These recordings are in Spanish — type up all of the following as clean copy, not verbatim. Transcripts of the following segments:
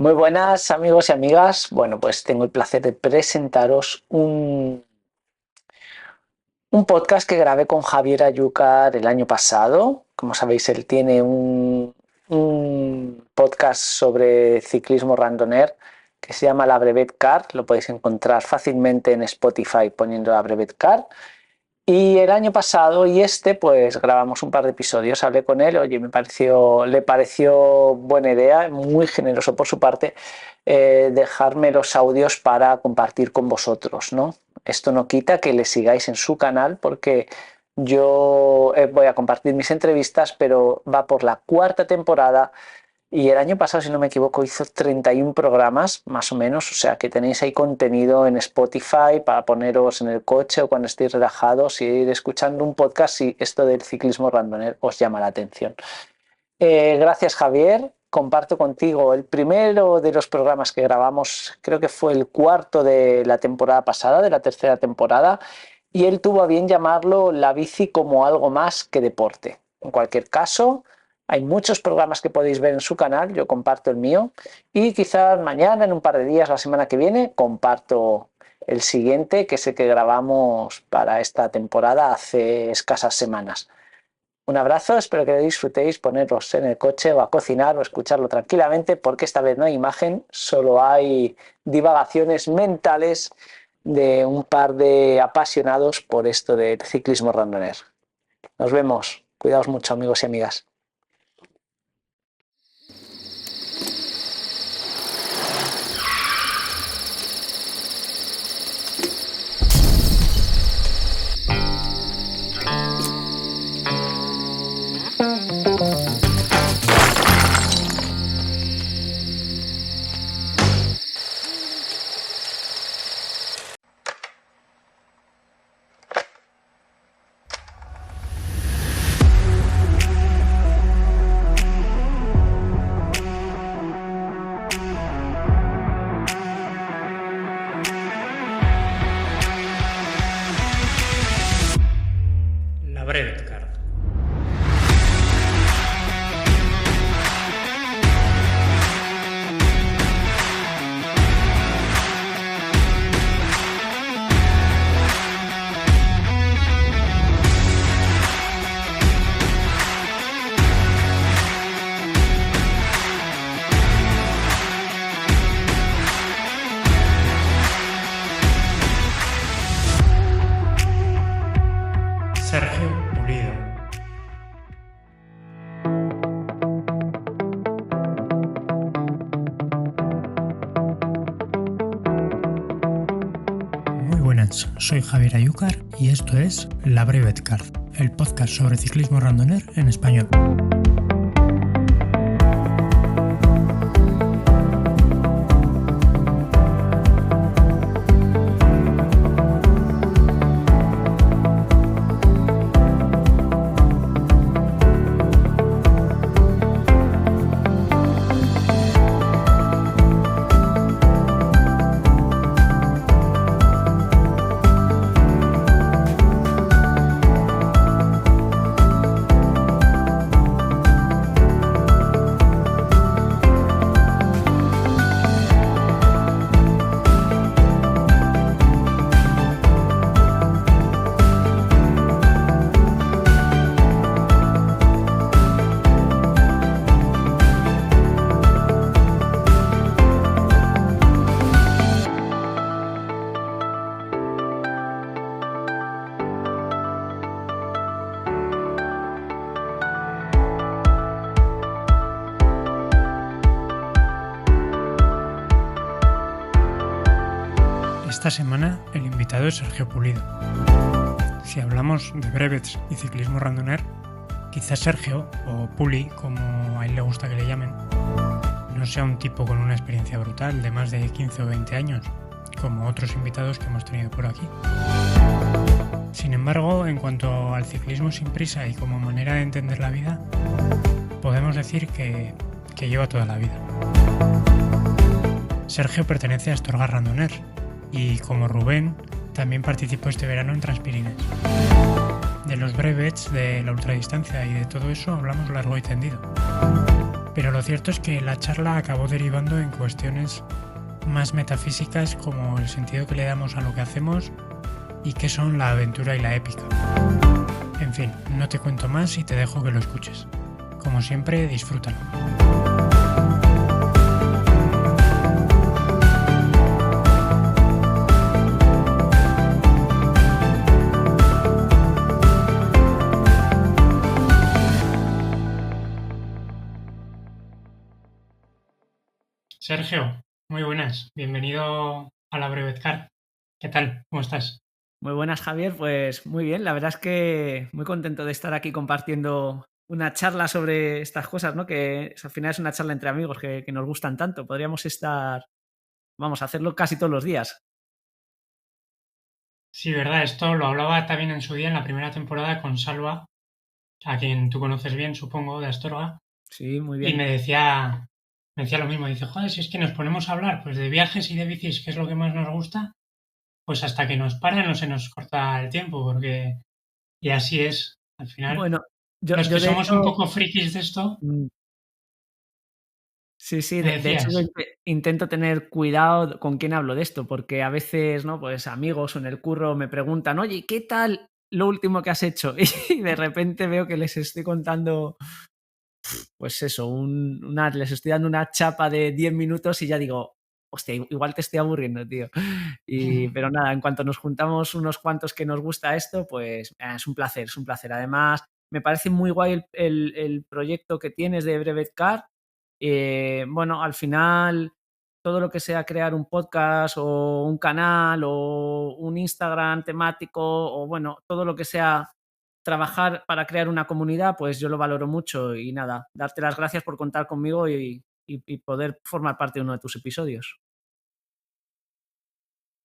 Muy buenas amigos y amigas. Bueno, pues tengo el placer de presentaros un podcast que grabé con Javier Ayúcar el año pasado. Como sabéis, él tiene un podcast sobre ciclismo randoner que se llama La Brevet Car. Lo podéis encontrar fácilmente en Spotify poniendo La Brevet Car. Y el año pasado y pues grabamos un par de episodios, hablé con él, oye, le pareció buena idea, muy generoso por su parte, dejarme los audios para compartir con vosotros, ¿no? Esto no quita que le sigáis en su canal porque yo voy a compartir mis entrevistas, pero va por la cuarta temporada y el año pasado, si no me equivoco, hizo 31 programas, más o menos, o sea que tenéis ahí contenido en Spotify para poneros en el coche o cuando estéis relajados y ir escuchando un podcast si esto del ciclismo randoner os llama la atención. Gracias, Javier. Comparto contigo el primero de los programas que grabamos, creo que fue el cuarto de la temporada pasada, de la tercera temporada, y él tuvo a bien llamarlo La bici como algo más que deporte. En cualquier caso, hay muchos programas que podéis ver en su canal, yo comparto el mío, y quizás mañana, en un par de días, la semana que viene, comparto el siguiente, que es el que grabamos para esta temporada hace escasas semanas. Un abrazo, espero que lo disfrutéis, poneros en el coche o a cocinar o escucharlo tranquilamente, porque esta vez no hay imagen, solo hay divagaciones mentales de un par de apasionados por esto del ciclismo randoner. Nos vemos, cuidaos mucho amigos y amigas. La Brevet Card. Sergio Pulido. Muy buenas, soy Javier Ayúcar y esto es La Brevet Card, el podcast sobre ciclismo randoner en español. Esta semana el invitado es Sergio Pulido. Si hablamos de brevets y ciclismo randoner, quizás Sergio, o Puli, como a él le gusta que le llamen, no sea un tipo con una experiencia brutal de más de 15 o 20 años, como otros invitados que hemos tenido por aquí. Sin embargo, en cuanto al ciclismo sin prisa y como manera de entender la vida, podemos decir que lleva toda la vida. Sergio pertenece a Astorga Randoner y, como Rubén, también participó este verano en Transpirines. De los brevets, de la ultradistancia y de todo eso hablamos largo y tendido. pero lo cierto es que la charla acabó derivando en cuestiones más metafísicas como el sentido que le damos a lo que hacemos y qué son la aventura y la épica. En fin, no te cuento más y te dejo que lo escuches. Como siempre, disfrútalo. Sergio, muy buenas. Bienvenido a la Brevetcar. ¿Qué tal? ¿Cómo estás? Muy buenas, Javier. Pues muy bien, la verdad es que muy contento de estar aquí compartiendo una charla sobre estas cosas, ¿no? Que al final es una charla entre amigos que nos gustan tanto. Podríamos estar, vamos, a hacerlo casi todos los días. Sí, verdad, esto lo hablaba también en su día en la primera temporada con Salva, a quien tú conoces bien, supongo, de Astorga, Sí, muy y bien. me decía lo mismo, dice, joder, si es que nos ponemos a hablar pues de viajes y de bicis, que es lo que más nos gusta, pues hasta que nos para no se nos corta el tiempo, porque, y así es, al final, Bueno, los yo que de somos un hecho, poco frikis de esto, mm, sí, sí, me de hecho yo decías, intento tener cuidado con quién hablo de esto, porque a veces, ¿no? Pues amigos o en el curro me preguntan, oye, ¿qué tal lo último que has hecho? Y de repente veo que les estoy contando pues eso, les estoy dando una chapa de 10 minutos y ya digo, hostia, igual te estoy aburriendo, tío. Pero nada, en cuanto nos juntamos unos cuantos que nos gusta esto, pues es un placer, es un placer. Además, me parece muy guay el proyecto que tienes de Brevetcar. Bueno, al final, todo lo que sea crear un podcast o un canal o un Instagram temático o bueno, todo lo que sea trabajar para crear una comunidad, pues yo lo valoro mucho y nada, darte las gracias por contar conmigo y poder formar parte de uno de tus episodios.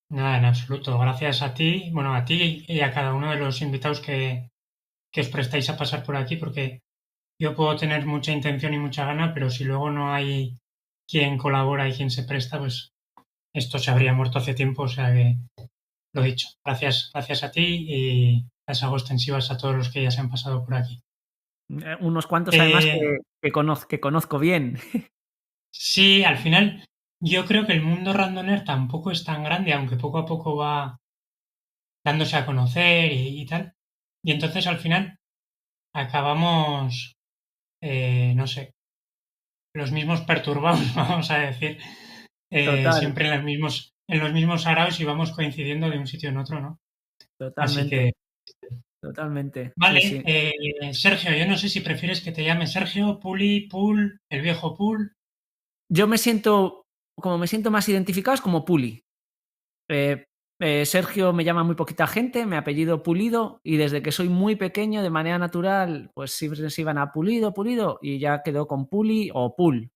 nada, en absoluto, gracias a ti, bueno, a ti y a cada uno de los invitados que os prestáis a pasar por aquí, porque yo puedo tener mucha intención y mucha gana, pero si luego no hay quien colabora y quien se presta, pues esto se habría muerto hace tiempo, o sea que lo dicho. Gracias, gracias a ti y las hago extensivas a todos los que ya se han pasado por aquí. Unos cuantos además Eh, que conozco bien. sí, al final yo creo que el mundo randoner tampoco es tan grande, aunque poco a poco va dándose a conocer y tal. Y entonces al final acabamos, no sé, los mismos perturbados, vamos a decir, Total, siempre en los mismos araos y vamos coincidiendo de un sitio en otro, ¿no? Así totalmente, que, totalmente. Sí, vale, sí. Sergio, yo no sé si prefieres que te llame Sergio, Puli, Pool, el viejo Pool. Yo me siento, como me siento más identificado es como Puli. Eh, Sergio me llama muy poquita gente, mi apellido Pulido, y desde que soy muy pequeño, de manera natural, pues siempre se iban a Pulido, Pulido, y ya quedó con Puli o Pul.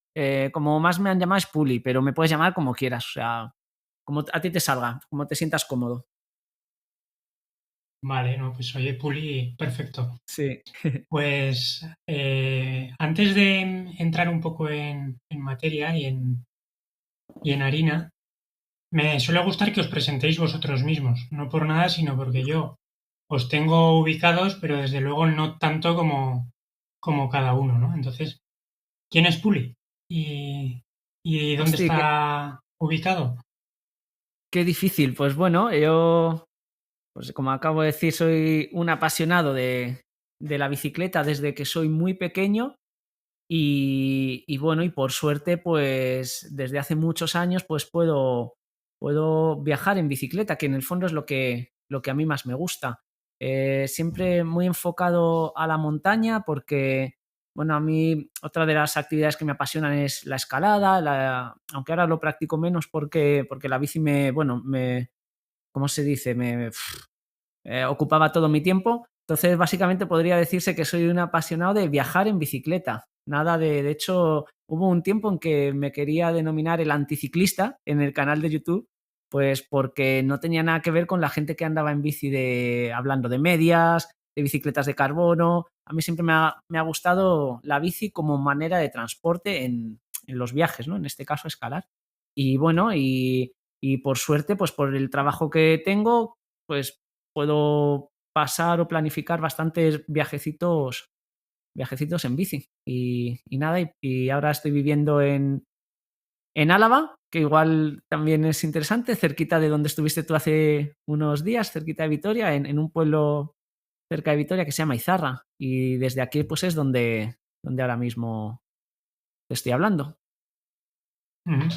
Como más me han llamado es Puli, pero me puedes llamar como quieras, o sea, como a ti te salga, como te sientas cómodo. Vale, no, pues oye, Puli, perfecto. Sí. Pues antes de entrar un poco en materia y en harina, me suele gustar que os presentéis vosotros mismos, no por nada, sino porque yo os tengo ubicados, pero desde luego no tanto como cada uno, ¿no? Entonces, ¿quién es Puli? ¿Y dónde Hostia, está ubicado? qué difícil. Pues bueno, yo, pues como acabo de decir, soy un apasionado de la bicicleta desde que soy muy pequeño. Y bueno, y por suerte, pues desde hace muchos años, pues puedo viajar en bicicleta, que en el fondo es lo que a mí más me gusta. Siempre muy enfocado a la montaña porque, bueno, a mí otra de las actividades que me apasionan es la escalada, aunque ahora lo practico menos porque la bici bueno, ¿cómo se dice? Ocupaba todo mi tiempo. Entonces, básicamente podría decirse que soy un apasionado de viajar en bicicleta. Nada de hecho, hubo un tiempo en que me quería denominar el anticiclista en el canal de YouTube, pues porque no tenía nada que ver con la gente que andaba en bici hablando de medias, de bicicletas de carbono. A mí siempre me ha gustado la bici como manera de transporte en los viajes, ¿no? En este caso, escalar. Y bueno, y por suerte, pues por el trabajo que tengo, pues puedo pasar o planificar bastantes viajecitos viajecitos en bici. Y nada, y ahora estoy viviendo en Álava, que igual también es interesante, cerquita de donde estuviste tú hace unos días, cerquita de Vitoria, en un pueblo cerca de Vitoria que se llama Izarra. Y desde aquí pues es donde ahora mismo te estoy hablando.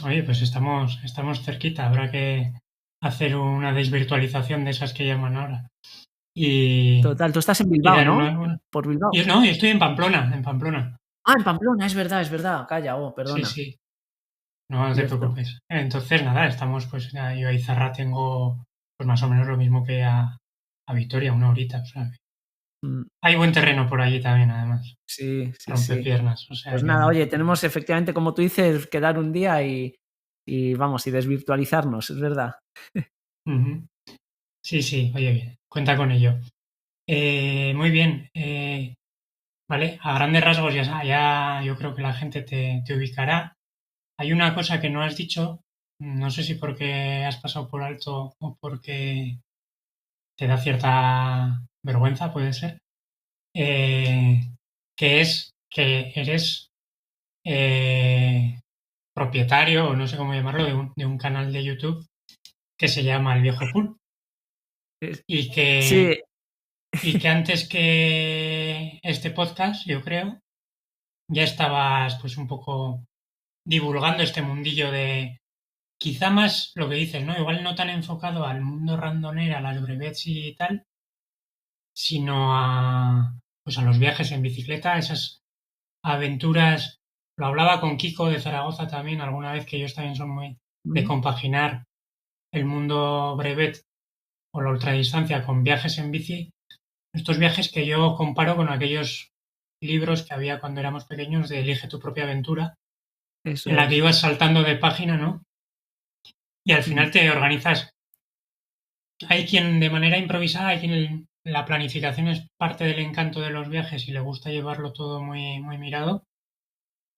Oye, pues estamos cerquita, habrá que hacer una desvirtualización de esas que llaman ahora. Y, Total, tú estás en y Bilbao, dar ¿no? una. Por Bilbao. Yo no, yo estoy en Pamplona, en Pamplona. Ah, en Pamplona, es verdad. Calla, Sí, perdona. sí, no te Cierto. preocupes. Entonces, nada, estamos, pues, yo a Izarra tengo, pues, más o menos lo mismo que a Vitoria, una horita. O sea, Mm, hay buen terreno por allí también, además. sí, sí, sí. Rompepiernas, o sea Pues que. nada, oye, tenemos efectivamente, como tú dices, que dar un día y vamos, y desvirtualizarnos, es verdad. Ujú. Sí, sí, oye, bien, cuenta con ello. Muy bien, vale, a grandes rasgos ya yo creo que la gente te ubicará. Hay una cosa que no has dicho, no sé si porque has pasado por alto o porque te da cierta vergüenza, puede ser, eh, que es que eres eh, propietario, o no sé cómo llamarlo, de un canal de YouTube que se llama El Viejo Pool Es- y que, Sí, y que antes que este podcast, yo creo, ya estabas pues un poco divulgando este mundillo de quizá más lo que dices, ¿no? Igual no tan enfocado al mundo randonero, a las brevets y tal, sino pues a los viajes en bicicleta, esas aventuras. Lo hablaba con Kiko de Zaragoza también alguna vez, que ellos también son muy de mm, compaginar el mundo brevet o la ultradistancia con viajes en bici. Estos viajes que yo comparo con aquellos libros que había cuando éramos pequeños de Elige tu propia aventura, eso en la que es. ibas saltando de página, ¿no? Y al Mm, final te organizas. Hay quien de manera improvisada, hay quien la planificación es parte del encanto de los viajes y le gusta llevarlo todo muy, muy mirado.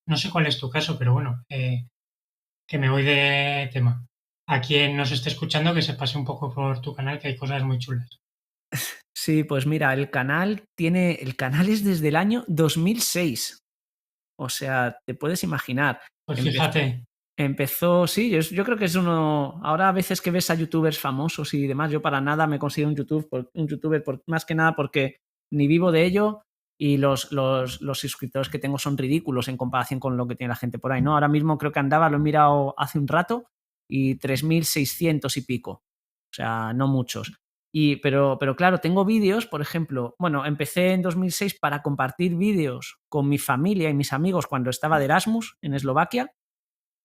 No sé cuál es tu caso, pero bueno, que me voy de tema. A quien nos esté escuchando, que se pase un poco por tu canal, que hay cosas muy chulas. Sí, pues mira, el canal es desde el año 2006. O sea, te puedes imaginar. Pues Empe- fíjate, Empezó, sí, yo creo que es uno. Ahora a veces que ves a youtubers famosos y demás, yo para nada me considero un youtuber más que nada porque ni vivo de ello y los suscriptores que tengo son ridículos en comparación con lo que tiene la gente por ahí, ¿no? Ahora mismo creo que andaba, lo he mirado hace un rato y 3.600 y pico. O sea, no muchos. Pero claro, tengo vídeos, por ejemplo, bueno, empecé en 2006 para compartir vídeos con mi familia y mis amigos cuando estaba de Erasmus en Eslovaquia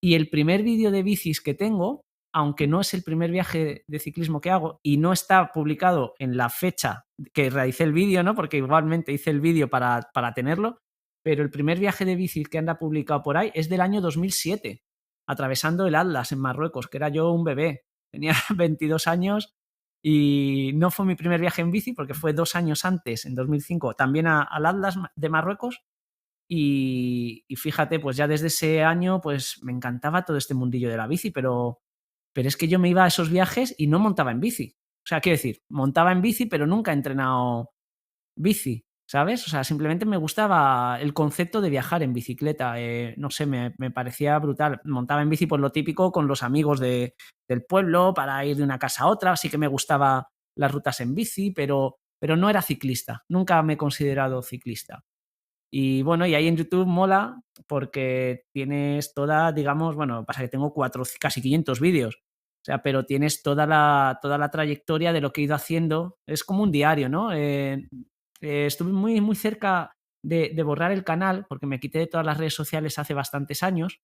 y el primer vídeo de bicis que tengo, aunque no es el primer viaje de ciclismo que hago y no está publicado en la fecha que realicé el vídeo, ¿no? Porque igualmente hice el vídeo para tenerlo, pero el primer viaje de bici que anda publicado por ahí es del año 2007, atravesando el Atlas en Marruecos, que era yo un bebé, tenía 22 años y no fue mi primer viaje en bici porque fue 2 años antes, en 2005, también al Atlas de Marruecos y fíjate, pues ya desde ese año, pues me encantaba todo este mundillo de la bici, pero es que yo me iba a esos viajes y no montaba en bici. O sea, quiero decir, montaba en bici, pero nunca he entrenado bici, ¿sabes? O sea, simplemente me gustaba el concepto de viajar en bicicleta. No sé, me parecía brutal. Montaba en bici por lo típico con los amigos del pueblo para ir de una casa a otra. Sí que me gustaba las rutas en bici, pero no era ciclista. Nunca me he considerado ciclista. Y bueno, y ahí en YouTube mola porque tienes toda, digamos, bueno, pasa que tengo casi 500 vídeos, o sea, pero tienes toda la trayectoria de lo que he ido haciendo. Es como un diario, ¿no? Estuve muy, muy cerca de borrar el canal porque me quité de todas las redes sociales hace bastantes años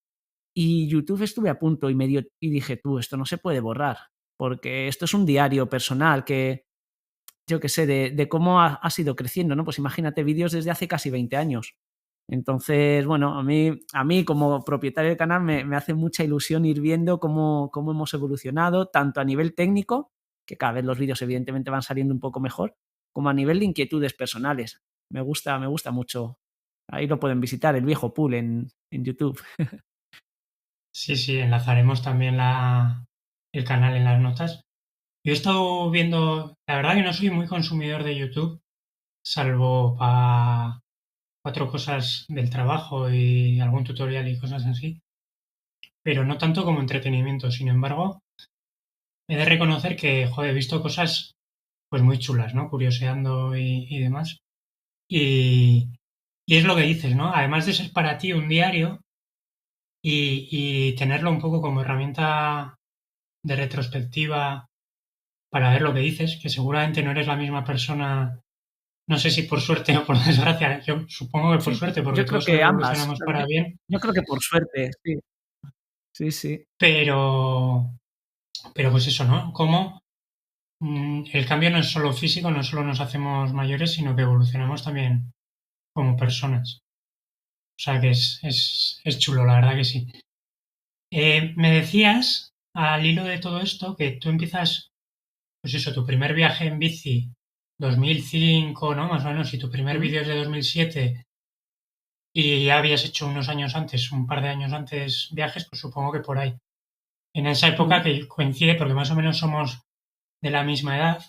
y YouTube estuve a punto y dije, tú, esto no se puede borrar porque esto es un diario personal que, yo qué sé, de cómo has ido creciendo, ¿no? Pues imagínate vídeos desde hace casi 20 años. Entonces, bueno, a mí como propietario del canal me hace mucha ilusión ir viendo cómo hemos evolucionado, tanto a nivel técnico, que cada vez los vídeos evidentemente van saliendo un poco mejor, como a nivel de inquietudes personales. Me gusta mucho. Ahí lo pueden visitar, el viejo pool en YouTube. sí, sí, enlazaremos también el canal en las notas. Yo he estado viendo, la verdad que no soy muy consumidor de YouTube, salvo cuatro cosas del trabajo y algún tutorial y cosas así, pero no tanto como entretenimiento. Sin embargo, he de reconocer que, joder, he visto cosas pues muy chulas, ¿no? Curioseando y demás. Y, y es lo que dices, ¿no? Además de ser para ti un diario y tenerlo un poco como herramienta de retrospectiva para ver lo que dices, que seguramente no eres la misma persona, no sé si por suerte o por desgracia, yo supongo que por Sí, suerte, porque yo creo todos que ambas. evolucionamos para bien, Yo creo que por suerte, sí. Sí, sí. pero, pero pues eso, ¿no? Como el cambio no es solo físico, no solo nos hacemos mayores, sino que evolucionamos también como personas. O sea que es chulo, la verdad que sí. Me decías, al hilo de todo esto, que tú empiezas, pues eso, tu primer viaje en bici 2005, ¿no? Más o menos, y tu primer Mm, vídeo es de 2007 y ya habías hecho unos años antes, un par de años antes viajes, pues supongo que por ahí. En esa época mm. que coincide, porque más o menos somos de la misma edad,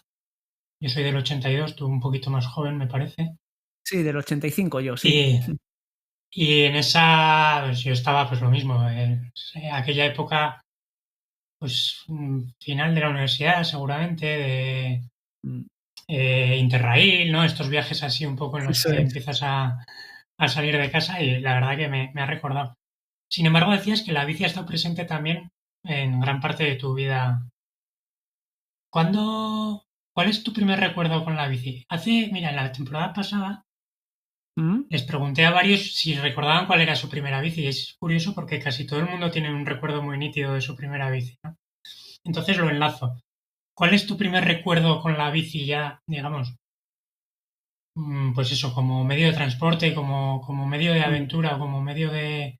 yo soy del 82, tú un poquito más joven, me parece. Sí, del 85 yo, sí. Y, y en esa, pues yo estaba pues lo mismo, en aquella época, pues final de la universidad seguramente, de Mm, Interrail, ¿no? Estos viajes así un poco en los eso que es. empiezas a salir de casa y la verdad que me ha recordado. Sin embargo, decías que la bici ha estado presente también en gran parte de tu vida. ¿Cuándo, cuál es tu primer recuerdo con la bici? Mira, en la temporada pasada Mm, les pregunté a varios si recordaban cuál era su primera bici y es curioso porque casi todo el mundo tiene un recuerdo muy nítido de su primera bici, ¿no? Entonces lo enlazo. ¿Cuál es tu primer recuerdo con la bici ya, digamos, pues eso, como medio de transporte, como medio de mm. aventura, como medio de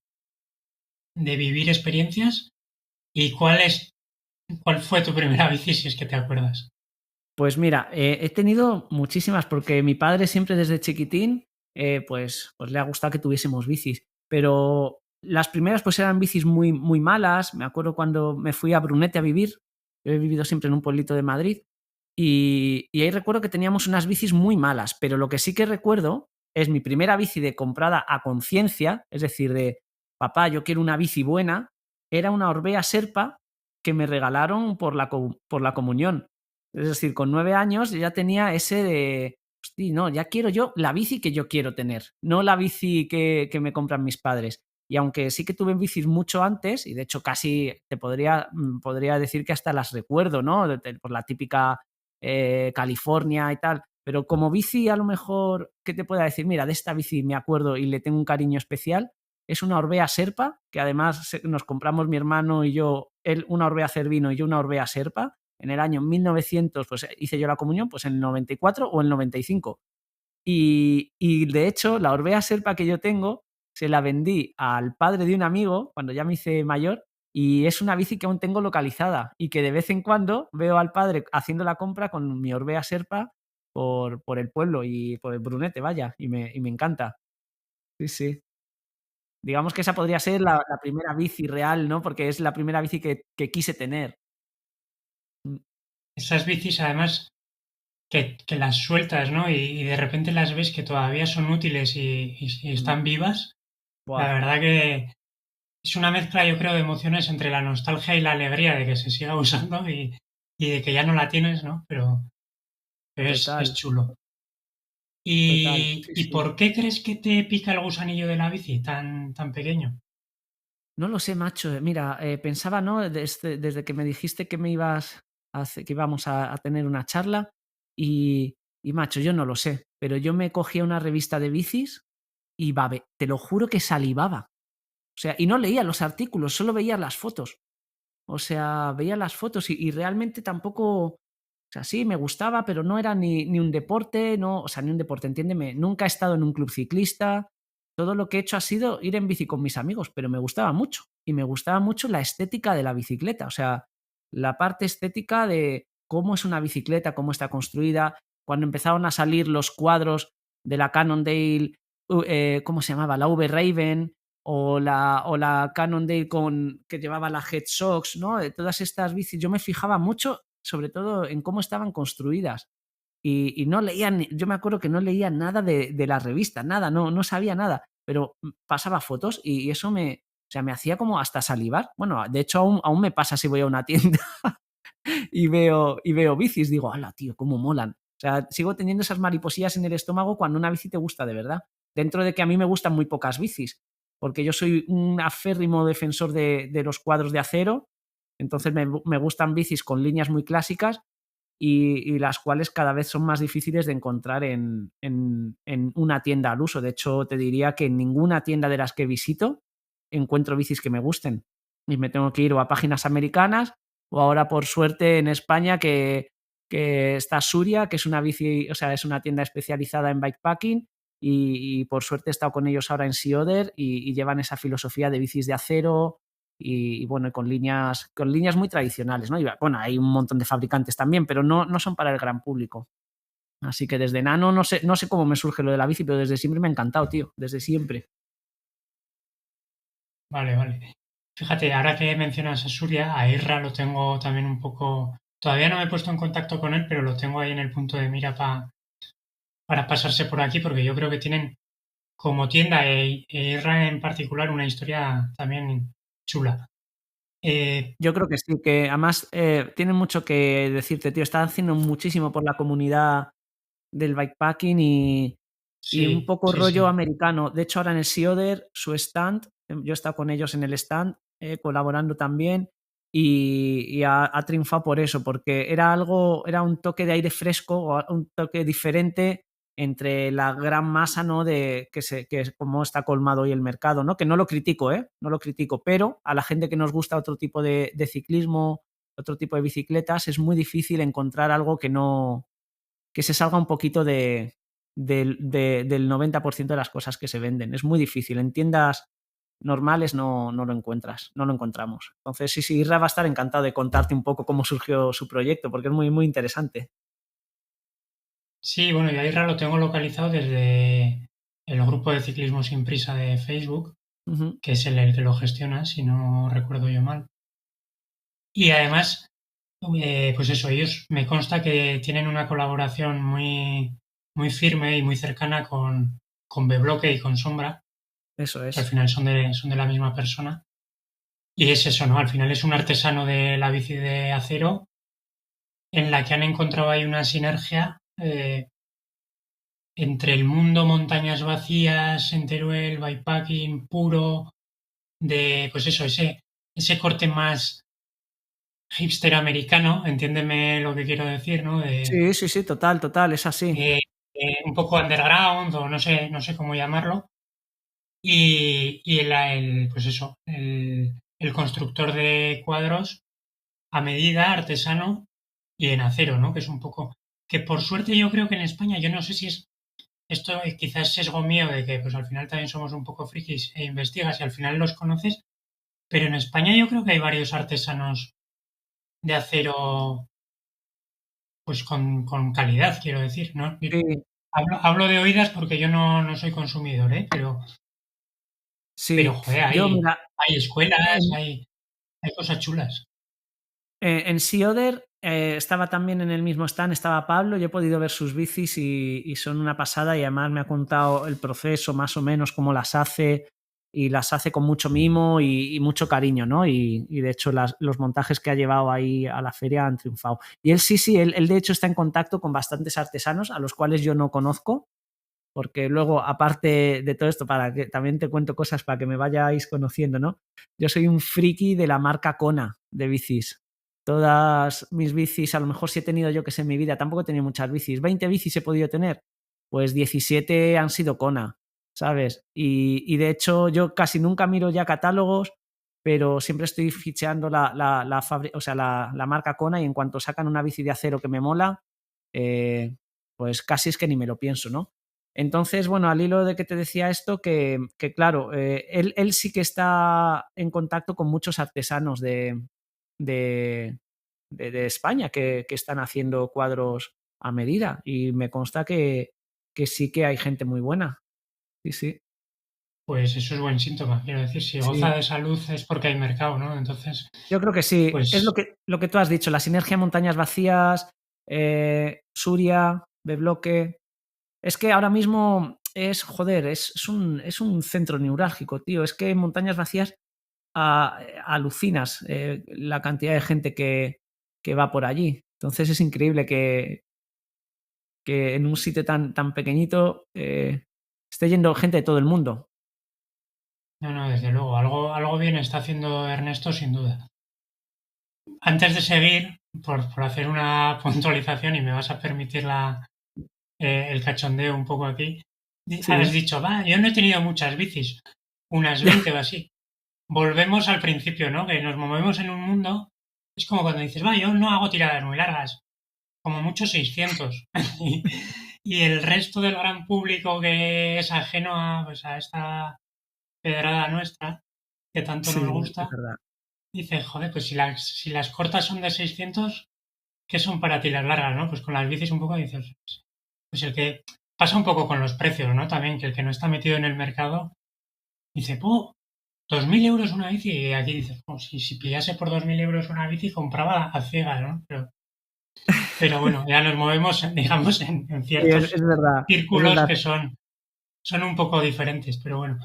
vivir experiencias? ¿Y cuál fue tu primera bici, si es que te acuerdas? Pues mira, he tenido muchísimas porque mi padre siempre desde chiquitín pues le ha gustado que tuviésemos bicis, pero las primeras pues eran bicis muy, muy malas. Me acuerdo cuando me fui a Brunete a vivir, yo he vivido siempre en un pueblito de Madrid y ahí recuerdo que teníamos unas bicis muy malas, pero lo que sí que recuerdo es mi primera bici de comprada a conciencia, es decir, de papá, yo quiero una bici buena, era una Orbea Serpa que me regalaron por la comunión. Es decir, con 9 años yo ya tenía ese de, hosti, no, ya quiero yo la bici que yo quiero tener, no la bici que me compran mis padres. Y aunque sí que tuve bicis mucho antes, y de hecho casi te podría decir que hasta las recuerdo, ¿no? Por la típica California y tal, pero como bici a lo mejor, ¿qué te pueda decir? Mira, de esta bici me acuerdo y le tengo un cariño especial. Es una Orbea Serpa, que además nos compramos mi hermano y yo, él una Orbea Cervino y yo una Orbea Serpa en el año 1900, pues hice yo la comunión, pues en el 94 o en el 95. Y de hecho, la Orbea Serpa que yo tengo, se la vendí al padre de un amigo cuando ya me hice mayor y es una bici que aún tengo localizada y que de vez en cuando veo al padre haciendo la compra con mi Orbea Serpa por el pueblo y por el Brunete, vaya, y me encanta. Sí, sí. Digamos que esa podría ser la primera bici real, ¿no? Porque es la primera bici que quise tener. Mm, Esas bicis, además, que las sueltas, ¿no? Y de repente las ves que todavía son útiles y mm. están vivas. La Buah, verdad que es una mezcla, yo creo, de emociones entre la nostalgia y la alegría de que se siga usando y de que ya no la tienes, ¿no? Pero es total, chulo. total. ¿Y, Sí, y sí. por qué crees que te pica el gusanillo de la bici tan pequeño? No lo sé, macho. Mira, pensaba, ¿no? Desde que me dijiste que que íbamos a tener una charla y, macho, yo no lo sé, pero yo me cogía una revista de bicis y te lo juro que salivaba. O sea, y no leía los artículos, solo veía las fotos. O sea, veía las fotos y realmente tampoco, o sea, sí, me gustaba, pero no era ni un deporte, no, o sea, ni un deporte, entiéndeme. Nunca he estado en un club ciclista. Todo lo que he hecho ha sido ir en bici con mis amigos, pero me gustaba mucho. Y me gustaba mucho la estética de la bicicleta, o sea, la parte estética de cómo es una bicicleta, cómo está construida. Cuando empezaron a salir los cuadros de la Cannondale, ¿cómo se llamaba? La V-Raven, o la Cannondale que llevaba la Head Shocks, ¿no? De todas estas bicis, yo me fijaba mucho, sobre todo en cómo estaban construidas. y no leía, yo me acuerdo que no leía nada de la revista, nada, no sabía nada, pero pasaba fotos y eso o sea, me hacía como hasta salivar. Bueno, de hecho aún me pasa si voy a una tienda y veo bicis, digo, hala, tío, cómo molan. O sea, sigo teniendo esas mariposillas en el estómago cuando una bici te gusta de verdad. Dentro de que a mí me gustan muy pocas bicis, porque yo soy un aférrimo defensor de los cuadros de acero, entonces me gustan bicis con líneas muy clásicas y las cuales cada vez son más difíciles de encontrar en una tienda al uso. De hecho, te diría que en ninguna tienda de las que visito encuentro bicis que me gusten. Y me tengo que ir o a páginas americanas o ahora, por suerte, en España que está Suria, que es una bici, o sea, es una tienda especializada en bikepacking y por suerte he estado con ellos ahora en Seaother y llevan esa filosofía de bicis de acero y bueno, con líneas muy tradicionales, ¿no? Y bueno, hay un montón de fabricantes también, pero no son para el gran público. Así que desde nano no sé cómo me surge lo de la bici, pero desde siempre me ha encantado, tío, desde siempre. Vale, vale. Fíjate, ahora que mencionas a Suria, a Irra lo tengo también un poco. Todavía no me he puesto en contacto con él, pero lo tengo ahí en el punto de mira para pasarse por aquí, porque yo creo que tienen como tienda Irra en particular una historia también chula. Yo creo que sí, que además tienen mucho que decirte, tío. Están haciendo muchísimo por la comunidad del bikepacking y un Sí, poco sí, rollo sí. americano. De hecho, ahora en el Seaother, su stand, yo he estado con ellos en el stand, colaborando también, y ha triunfado por eso, porque era un toque de aire fresco, o un toque diferente entre la gran masa, ¿no? Que es como está colmado hoy el mercado, ¿no? Que no lo critico, ¿eh? No lo critico, pero a la gente que nos gusta otro tipo de ciclismo, otro tipo de bicicletas, es muy difícil encontrar algo que se salga un poquito del 90% de las cosas que se venden. Es muy difícil. En tiendas normales no lo encuentras, no lo encontramos. Entonces, sí, Irra va a estar encantado de contarte un poco cómo surgió su proyecto, porque es muy, muy interesante. Sí, bueno, yo a Irra lo tengo localizado desde el grupo de ciclismo sin prisa de Facebook, Ujú. que es el que lo gestiona, si no recuerdo yo mal. Y además, pues eso, ellos me consta que tienen una colaboración muy firme y muy cercana con Bebloque y con Sombra, Eso que al es. final son de la misma persona. Y es eso, ¿no? Al final es un artesano de la bici de acero en la que han encontrado ahí una sinergia entre el mundo montañas vacías, en Teruel, bikepacking puro, de pues eso, ese corte más hipster americano, entiéndeme lo que quiero decir, ¿no? Sí, sí, sí, total, total, es así. Un poco underground o no sé cómo llamarlo. Y pues eso, el constructor de cuadros a medida, artesano y en acero, ¿no? Que es un poco, que por suerte yo creo que en España, yo no sé si es esto quizás sesgo mío de que pues al final también somos un poco frikis e investigas y al final los conoces, pero en España yo creo que hay varios artesanos de acero pues con calidad, quiero decir, ¿no? Sí, Hablo de oídas porque yo no soy consumidor, ¿eh? Pero sí. joder, Yo, mira, hay escuelas, en, hay cosas chulas. en Seaother estaba también en el mismo stand, estaba Pablo, yo he podido ver sus bicis y son una pasada y además me ha contado el proceso más o menos cómo las hace y las hace con mucho mimo y mucho cariño, ¿no? Y de hecho los montajes que ha llevado ahí a la feria han triunfado. Y él sí, él de hecho está en contacto con bastantes artesanos a los cuales yo no conozco, porque luego, aparte de todo esto, para que también te cuento cosas para que me vayáis conociendo, ¿no? Yo soy un friki de la marca Kona de bicis. Todas mis bicis, a lo mejor si he tenido yo que sé en mi vida, tampoco he tenido muchas bicis. 20 bicis he podido tener, pues 17 han sido Kona, ¿sabes? Y de hecho yo casi nunca miro ya catálogos, pero siempre estoy ficheando o sea, la marca Kona y en cuanto sacan una bici de acero que me mola, pues casi es que ni me lo pienso, ¿no? Entonces, bueno, al hilo de que te decía esto, que claro, él sí que está en contacto con muchos artesanos de, de España que están haciendo cuadros a medida y me consta que sí que hay gente muy buena. Sí, sí, Pues eso es buen síntoma, quiero decir, si goza sí. de salud es porque hay mercado, ¿no? Entonces, Yo creo que sí. Es pues lo que tú has dicho, la sinergia montañas vacías, Suria. B-Bloque. Es que ahora mismo joder, es un centro neurálgico, tío. Es que en Montañas Vacías alucinas la cantidad de gente que va por allí. Entonces es increíble que en un sitio tan pequeñito esté yendo gente de todo el mundo. No, no, desde luego, algo bien está haciendo Ernesto sin duda. Antes de seguir, por hacer una puntualización y me vas a permitir el cachondeo un poco aquí, has Sí. dicho, va, yo no he tenido muchas bicis, unas 20 o así. Volvemos al principio, ¿no? Que nos movemos en un mundo, es como cuando dices, va, yo no hago tiradas muy largas, como mucho 600. Y el resto del gran público que es ajeno pues, a esta pedrada nuestra, que tanto nos Sí, es gusta, verdad. dice, joder, pues si las cortas son de 600, ¿qué son para ti las largas, no? Pues con las bicis un poco dices, pues el que pasa un poco con los precios, ¿no? También que el que no está metido en el mercado dice, 2.000 euros una bici, y aquí dices, si pillase por 2.000 euros una bici, compraba a ciegas, ¿no? Pero bueno, ya nos movemos, digamos, en Sí, ciertos es círculos verdad, que son un poco diferentes, pero bueno.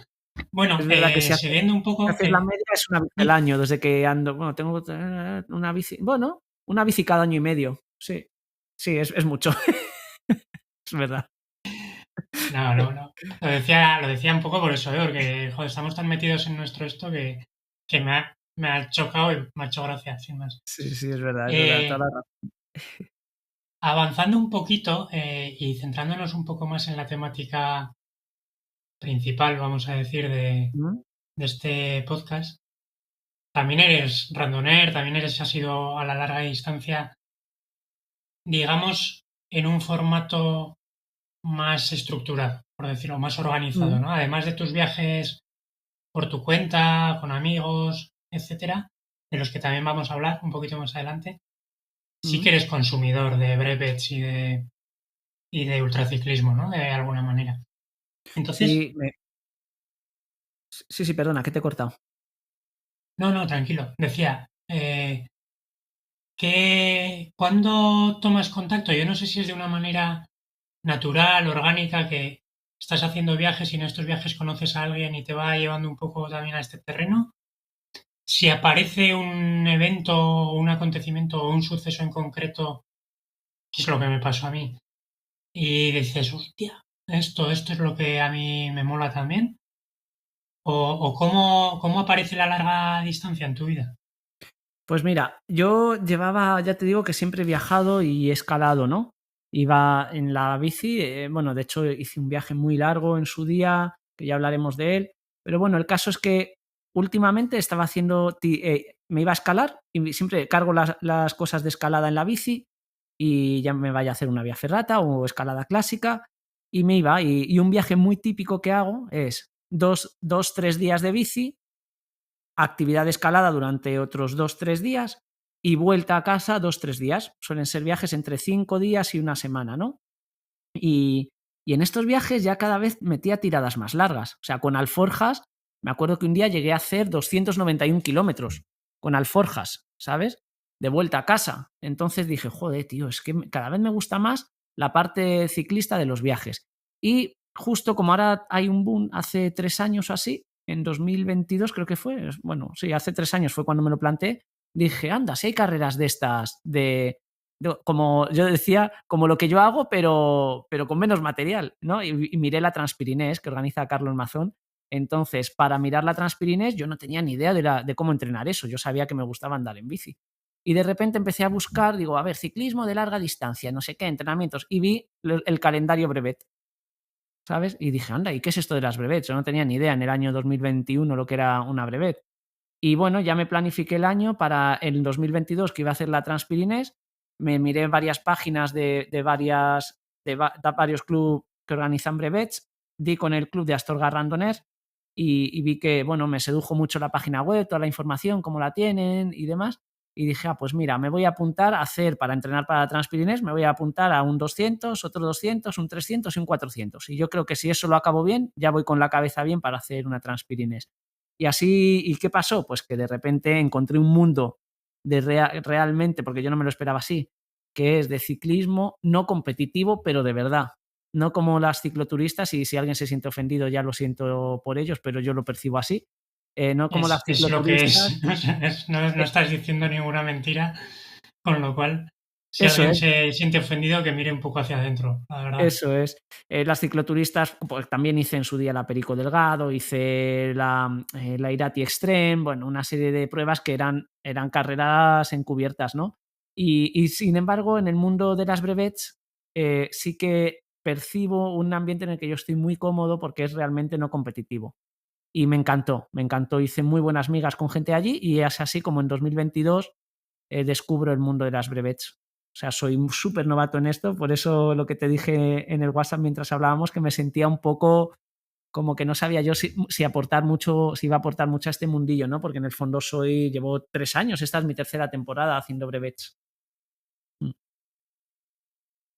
Bueno, es verdad que siguiendo un si poco, haces la media es una bici al año, desde que ando, bueno, tengo una bici, bueno, una bici cada año y medio, sí, sí, es mucho, es verdad. no, no, no. Lo decía un poco por eso, ¿eh? Porque joder, estamos tan metidos en nuestro esto que me ha chocado y me ha hecho gracia, sin más. Sí, sí, es verdad, toda Eh, la razón. avanzando un poquito y centrándonos un poco más en la temática principal, vamos a decir, ¿Mm? de este podcast, también eres randoner, has ido a la larga distancia, digamos, en un formato más estructurado, por decirlo, más organizado, Mm, ¿no? Además de tus viajes por tu cuenta, con amigos, etcétera, de los que también vamos a hablar un poquito más adelante, sí mm. que eres consumidor de brevets y de ultraciclismo, ¿no? De alguna manera. Entonces, Sí, sí, sí, perdona, que te he cortado. no, no, tranquilo. Decía, ¿cuándo tomas contacto? Yo no sé si es de una manera natural, orgánica, que estás haciendo viajes y en estos viajes conoces a alguien y te va llevando un poco también a este terreno. Si aparece un evento, un acontecimiento o un suceso en concreto, que es lo que me pasó a mí, y dices, hostia, esto es lo que a mí me mola también, o cómo aparece la larga distancia en tu vida. Pues mira, yo llevaba, ya te digo que siempre he viajado y he escalado, ¿no? Iba en la bici, bueno, de hecho hice un viaje muy largo en su día, que ya hablaremos de él, pero bueno, el caso es que últimamente estaba haciendo, me iba a escalar y siempre cargo las cosas de escalada en la bici y ya me vaya a hacer una vía ferrata o escalada clásica y me iba, y un viaje muy típico que hago es tres días de bici, actividad de escalada durante otros 2, 3 días y vuelta a casa 2, 3 días. Suelen ser viajes entre 5 días y una semana, ¿no? Y, y en estos viajes ya cada vez metía tiradas más largas. O sea, con alforjas, me acuerdo que un día llegué a hacer 291 kilómetros con alforjas, ¿sabes? De vuelta a casa. Entonces dije, joder, tío, es que cada vez me gusta más la parte ciclista de los viajes. Y justo como ahora hay un boom, hace 3 años o así, en 2022 creo que fue, bueno, sí, hace 3 años fue cuando me lo planteé, dije, anda, si hay carreras de estas, como yo decía, como lo que yo hago, pero con menos material, ¿no? Y miré la Transpirinés que organiza Carlos Mazón. Entonces, para mirar la Transpirinés, yo no tenía ni idea de cómo entrenar eso. Yo sabía que me gustaba andar en bici. Y de repente empecé a buscar, digo, a ver, ciclismo de larga distancia, no sé qué, entrenamientos. Y vi el calendario brevet, ¿sabes? Y dije, anda, ¿y qué es esto de las brevets? Yo no tenía ni idea en el año 2021 lo que era una brevet. Y bueno, ya me planifiqué el año para el 2022 que iba a hacer la Transpirinés. Me miré varias páginas de varios clubes que organizan brevets. Di con el club de Astorga Randoner y vi que, bueno, me sedujo mucho la página web, toda la información, cómo la tienen y demás. Y dije, pues mira, me voy a apuntar a hacer, para entrenar para Transpirinés, me voy a apuntar a un 200, otro 200, un 300 y un 400. Y yo creo que si eso lo acabo bien, ya voy con la cabeza bien para hacer una Transpirinés. Y así, ¿y qué pasó? Pues que de repente encontré un mundo realmente, porque yo no me lo esperaba así, que es de ciclismo no competitivo, pero de verdad. No como las cicloturistas, y si alguien se siente ofendido ya lo siento por ellos, pero yo lo percibo así. No como las Es lo que cicloturistas. es. No estás diciendo ninguna mentira, con lo cual, si Eso alguien es. se siente ofendido, que mire un poco hacia adentro, la verdad. Eso es. Las cicloturistas, pues también hice en su día la Perico Delgado, hice la Irati Extreme, bueno, una serie de pruebas que eran carreras encubiertas, ¿no? Y sin embargo, en el mundo de las brevets sí que percibo un ambiente en el que yo estoy muy cómodo porque es realmente no competitivo. Y me encantó, hice muy buenas migas con gente allí y es así como en 2022 descubro el mundo de las brevets. O sea, soy súper novato en esto, por eso lo que te dije en el WhatsApp mientras hablábamos, que me sentía un poco como que no sabía yo si aportar mucho, si iba a aportar mucho a este mundillo, ¿no? Porque en el fondo llevo 3 años, esta es mi tercera temporada haciendo brevets.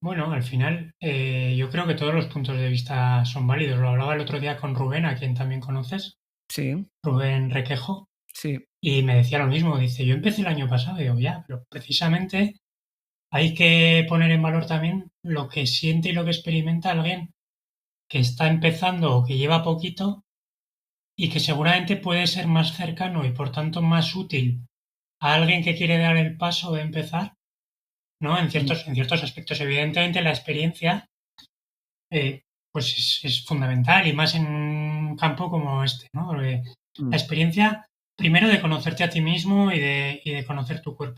Bueno, al final, yo creo que todos los puntos de vista son válidos. Lo hablaba el otro día con Rubén, a quien también conoces, Sí, Rubén Requejo, sí. y me decía lo mismo. Dice, yo empecé el año pasado, y digo, ya, pero precisamente hay que poner en valor también lo que siente y lo que experimenta alguien que está empezando o que lleva poquito y que seguramente puede ser más cercano y por tanto más útil a alguien que quiere dar el paso de empezar, ¿no? Mm, En ciertos aspectos. Evidentemente la experiencia pues es fundamental y más en un campo como este, ¿no? Porque la mm, experiencia, primero, de conocerte a ti mismo y de conocer tu cuerpo.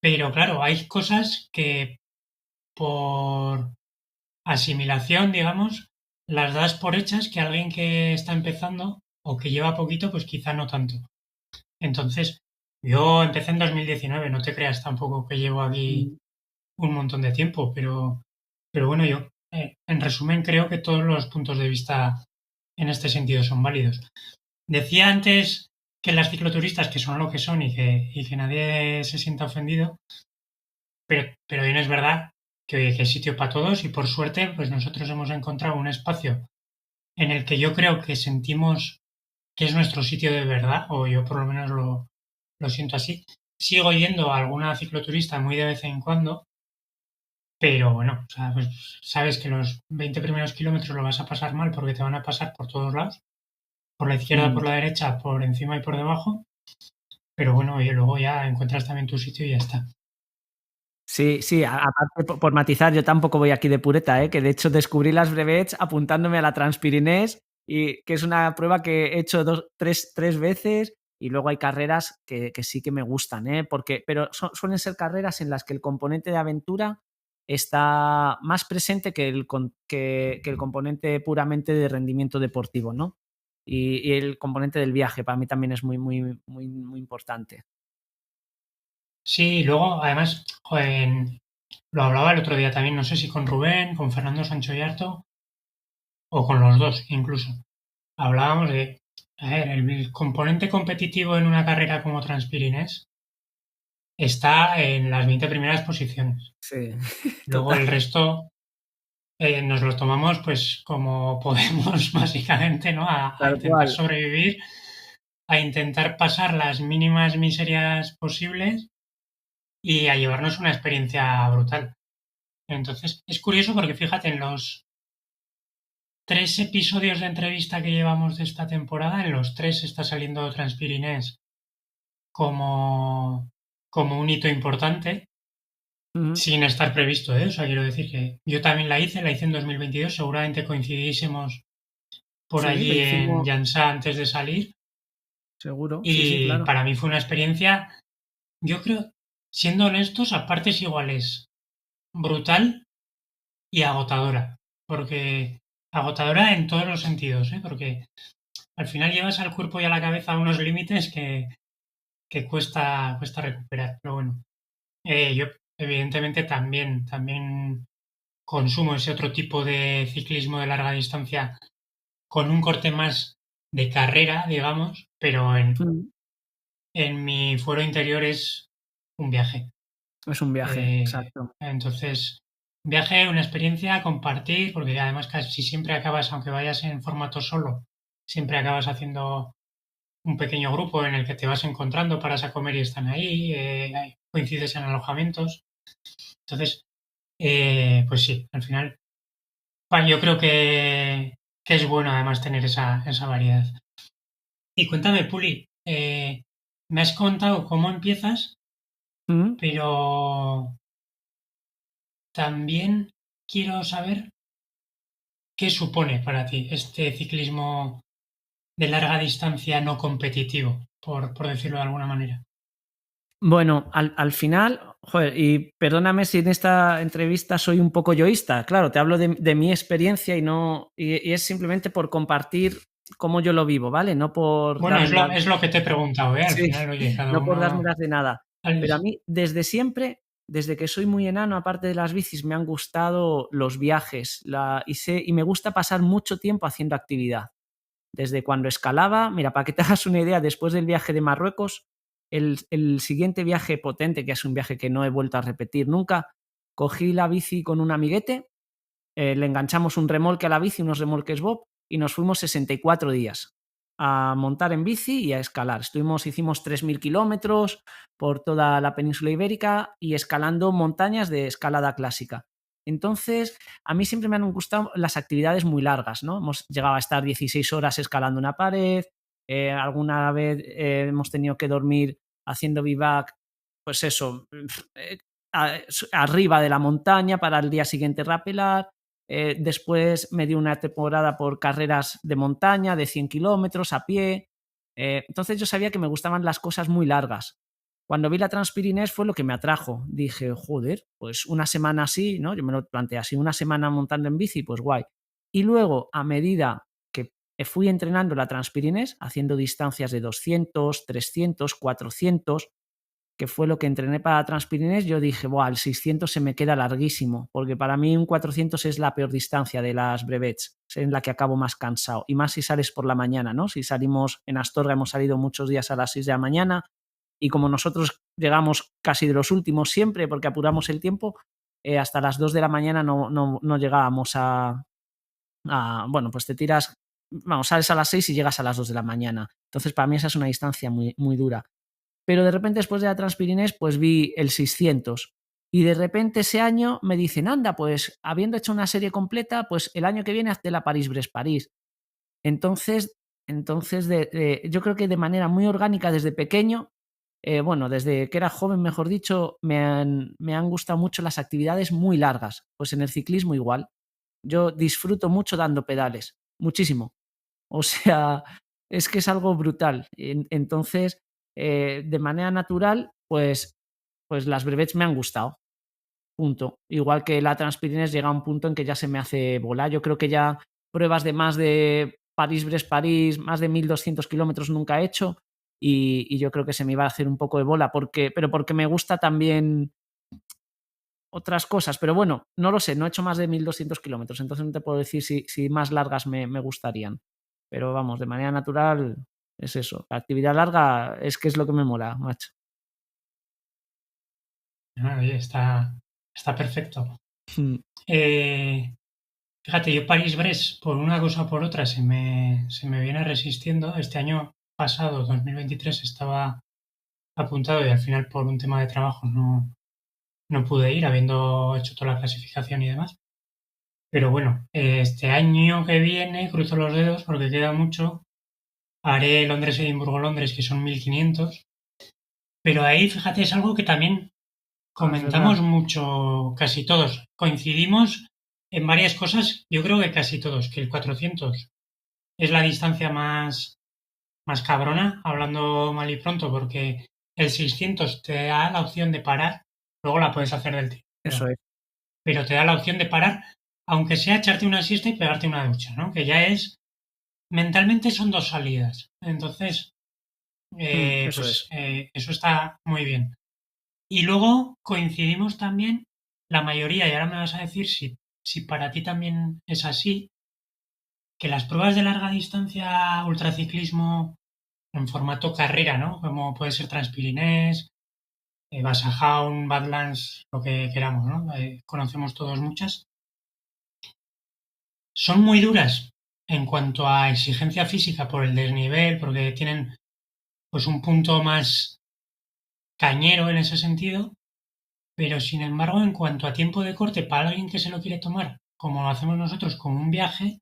Pero claro, hay cosas que por asimilación, digamos, las das por hechas que alguien que está empezando o que lleva poquito, pues quizá no tanto. Entonces, yo empecé en 2019, no te creas tampoco que llevo aquí mm. un montón de tiempo, pero bueno, yo en resumen creo que todos los puntos de vista en este sentido son válidos. Decía antes que las cicloturistas, que son lo que son y que nadie se sienta ofendido, pero bien es verdad que, oye, que hay sitio para todos y por suerte pues nosotros hemos encontrado un espacio en el que yo creo que sentimos que es nuestro sitio de verdad, o yo por lo menos lo siento así. Sigo yendo a alguna cicloturista muy de vez en cuando, pero bueno, o sea, pues sabes que los 20 primeros kilómetros lo vas a pasar mal porque te van a pasar por todos lados, por la izquierda, Mm. por la derecha, por encima y por debajo, pero bueno, oye, luego ya encuentras también tu sitio y ya está. Sí, sí, aparte por matizar, yo tampoco voy aquí de pureta, que de hecho descubrí las brevets apuntándome a la Transpirinés, y que es una prueba que he hecho tres veces, y luego hay carreras que sí que me gustan, pero suelen ser carreras en las que el componente de aventura está más presente que el componente puramente de rendimiento deportivo, ¿no? Y el componente del viaje para mí también es muy, muy, muy, muy importante. Sí, luego además, joder, lo hablaba el otro día también, no sé si con Rubén, con Fernando Sancho Yarto o con los dos incluso. Hablábamos de, a ver, el componente competitivo en una carrera como Transpirinés está en las 20 primeras posiciones. Sí, Luego total, el resto nos lo tomamos pues como podemos básicamente, ¿no? A tal intentar cual. sobrevivir, a intentar pasar las mínimas miserias posibles y a llevarnos una experiencia brutal. Entonces, es curioso porque fíjate, en los 3 episodios de entrevista que llevamos de esta temporada, en los 3 está saliendo Transpirinés como, como un hito importante, Ujú. sin estar previsto, ¿eh? O sea, quiero decir que yo también la hice en 2022, seguramente coincidísemos por Sí, lo allí en hicimos Llançà antes de salir seguro, sí, sí, y claro. para mí fue una experiencia, yo creo, siendo honestos, a partes iguales, brutal y agotadora, porque agotadora en todos los sentidos, ¿eh? Porque al final llevas al cuerpo y a la cabeza a unos límites que cuesta recuperar. Pero bueno, yo evidentemente también consumo ese otro tipo de ciclismo de larga distancia con un corte más de carrera, digamos, pero Mm. en mi fuero interior es un viaje. Es un viaje, exacto. Entonces, viaje, una experiencia, compartir, porque además casi siempre acabas, aunque vayas en formato solo, siempre acabas haciendo un pequeño grupo en el que te vas encontrando, paras a comer y están ahí, coincides en alojamientos. Entonces, pues sí, al final, yo creo que es bueno además tener esa variedad. Y cuéntame, Puli, me has contado cómo empiezas, ¿Mm? pero también quiero saber qué supone para ti este ciclismo de larga distancia no competitivo, por decirlo de alguna manera. Bueno, al final, joder, y perdóname si en esta entrevista soy un poco yoísta, claro, te hablo de mi experiencia y no, y es simplemente por compartir cómo yo lo vivo, ¿vale? No por Bueno, darme las, es lo que te he preguntado, ¿eh? Al sí, final, oye, cada no por uno... dármelas de nada. Pero a mí, desde siempre, desde que soy muy enano, aparte de las bicis, me han gustado los viajes, y me gusta pasar mucho tiempo haciendo actividad. Desde cuando escalaba, mira, para que te hagas una idea, después del viaje de Marruecos, el siguiente viaje potente, que es un viaje que no he vuelto a repetir nunca, cogí la bici con un amiguete, le enganchamos un remolque a la bici, unos remolques Bob, y nos fuimos 64 días a montar en bici y a escalar. Hicimos 3.000 kilómetros por toda la península ibérica y escalando montañas de escalada clásica. Entonces, a mí siempre me han gustado las actividades muy largas, ¿no? Hemos llegado a estar 16 horas escalando una pared, alguna vez hemos tenido que dormir haciendo vivac, pues eso, eh, arriba de la montaña para el día siguiente rapelar. Después me di una temporada por carreras de montaña de 100 kilómetros a pie. Entonces yo sabía que me gustaban las cosas muy largas. Cuando vi la Transpirinés fue lo que me atrajo. Dije, joder, pues una semana así, ¿no? Yo me lo planteé así, una semana montando en bici, pues guay. Y luego, a medida que fui entrenando la Transpirinés, haciendo distancias de 200, 300, 400, que fue lo que entrené para Transpirinés, yo dije, buah, el 600 se me queda larguísimo, porque para mí un 400 es la peor distancia de las brevets, es en la que acabo más cansado, y más si sales por la mañana, ¿no? Si salimos en Astorga, hemos salido muchos días a las 6 de la mañana, y como nosotros llegamos casi de los últimos siempre, porque apuramos el tiempo, hasta las 2 de la mañana no llegábamos bueno, pues te tiras, vamos, sales a las 6 y llegas a las 2 de la mañana. Entonces, para mí esa es una distancia muy, muy dura. Pero de repente después de la Transpirinés pues vi el 600 y de repente ese año me dicen, anda, pues habiendo hecho una serie completa, pues el año que viene hazte la París-Brest-París. Entonces yo creo que de manera muy orgánica desde pequeño, bueno, desde que era joven, mejor dicho, me han gustado mucho las actividades muy largas. Pues en el ciclismo igual. Yo disfruto mucho dando pedales, muchísimo. O sea, es que es algo brutal. Entonces, de manera natural, pues las brevets me han gustado. Punto. Igual que la Transpirines llega a un punto en que ya se me hace bola. Yo creo que ya pruebas de más de París-Brest-París, más de 1.200 kilómetros nunca he hecho. Y yo creo que se me iba a hacer un poco de bola, pero porque me gusta también otras cosas. Pero bueno, no lo sé, no he hecho más de 1.200 kilómetros, entonces no te puedo decir si más largas me gustarían. Pero vamos, de manera natural es eso. La actividad larga es que es lo que me mola, macho. Oye, está perfecto. Eh, Fíjate, yo París-Brest, por una cosa o por otra, se me viene resistiendo. Este año pasado, 2023, estaba apuntado y al final por un tema de trabajo no pude ir, habiendo hecho toda la clasificación y demás. Pero bueno, este año que viene, cruzo los dedos porque queda mucho, haré Londres-Edimburgo-Londres, que son 1500. Pero ahí, fíjate, es algo que también Es verdad. comentamos mucho, casi todos. Coincidimos en varias cosas, yo creo que casi todos, que el 400 es la distancia más cabrona, hablando mal y pronto, porque el 600 te da la opción de parar, luego la puedes hacer del tiro, Eso es. pero te da la opción de parar, aunque sea echarte una siesta y pegarte una ducha, ¿no? Que ya es, mentalmente son dos salidas. Entonces, Eso es. eso está muy bien. Y luego coincidimos también, la mayoría, y ahora me vas a decir si para ti también es así, que las pruebas de larga distancia, ultraciclismo en formato carrera, ¿no? Como puede ser Transpirinés, Basajaun, Badlands, lo que queramos, ¿no? Conocemos todos muchas. Son muy duras en cuanto a exigencia física por el desnivel, porque tienen pues un punto más cañero en ese sentido, pero sin embargo, en cuanto a tiempo de corte, para alguien que se lo quiere tomar, como lo hacemos nosotros, como un viaje,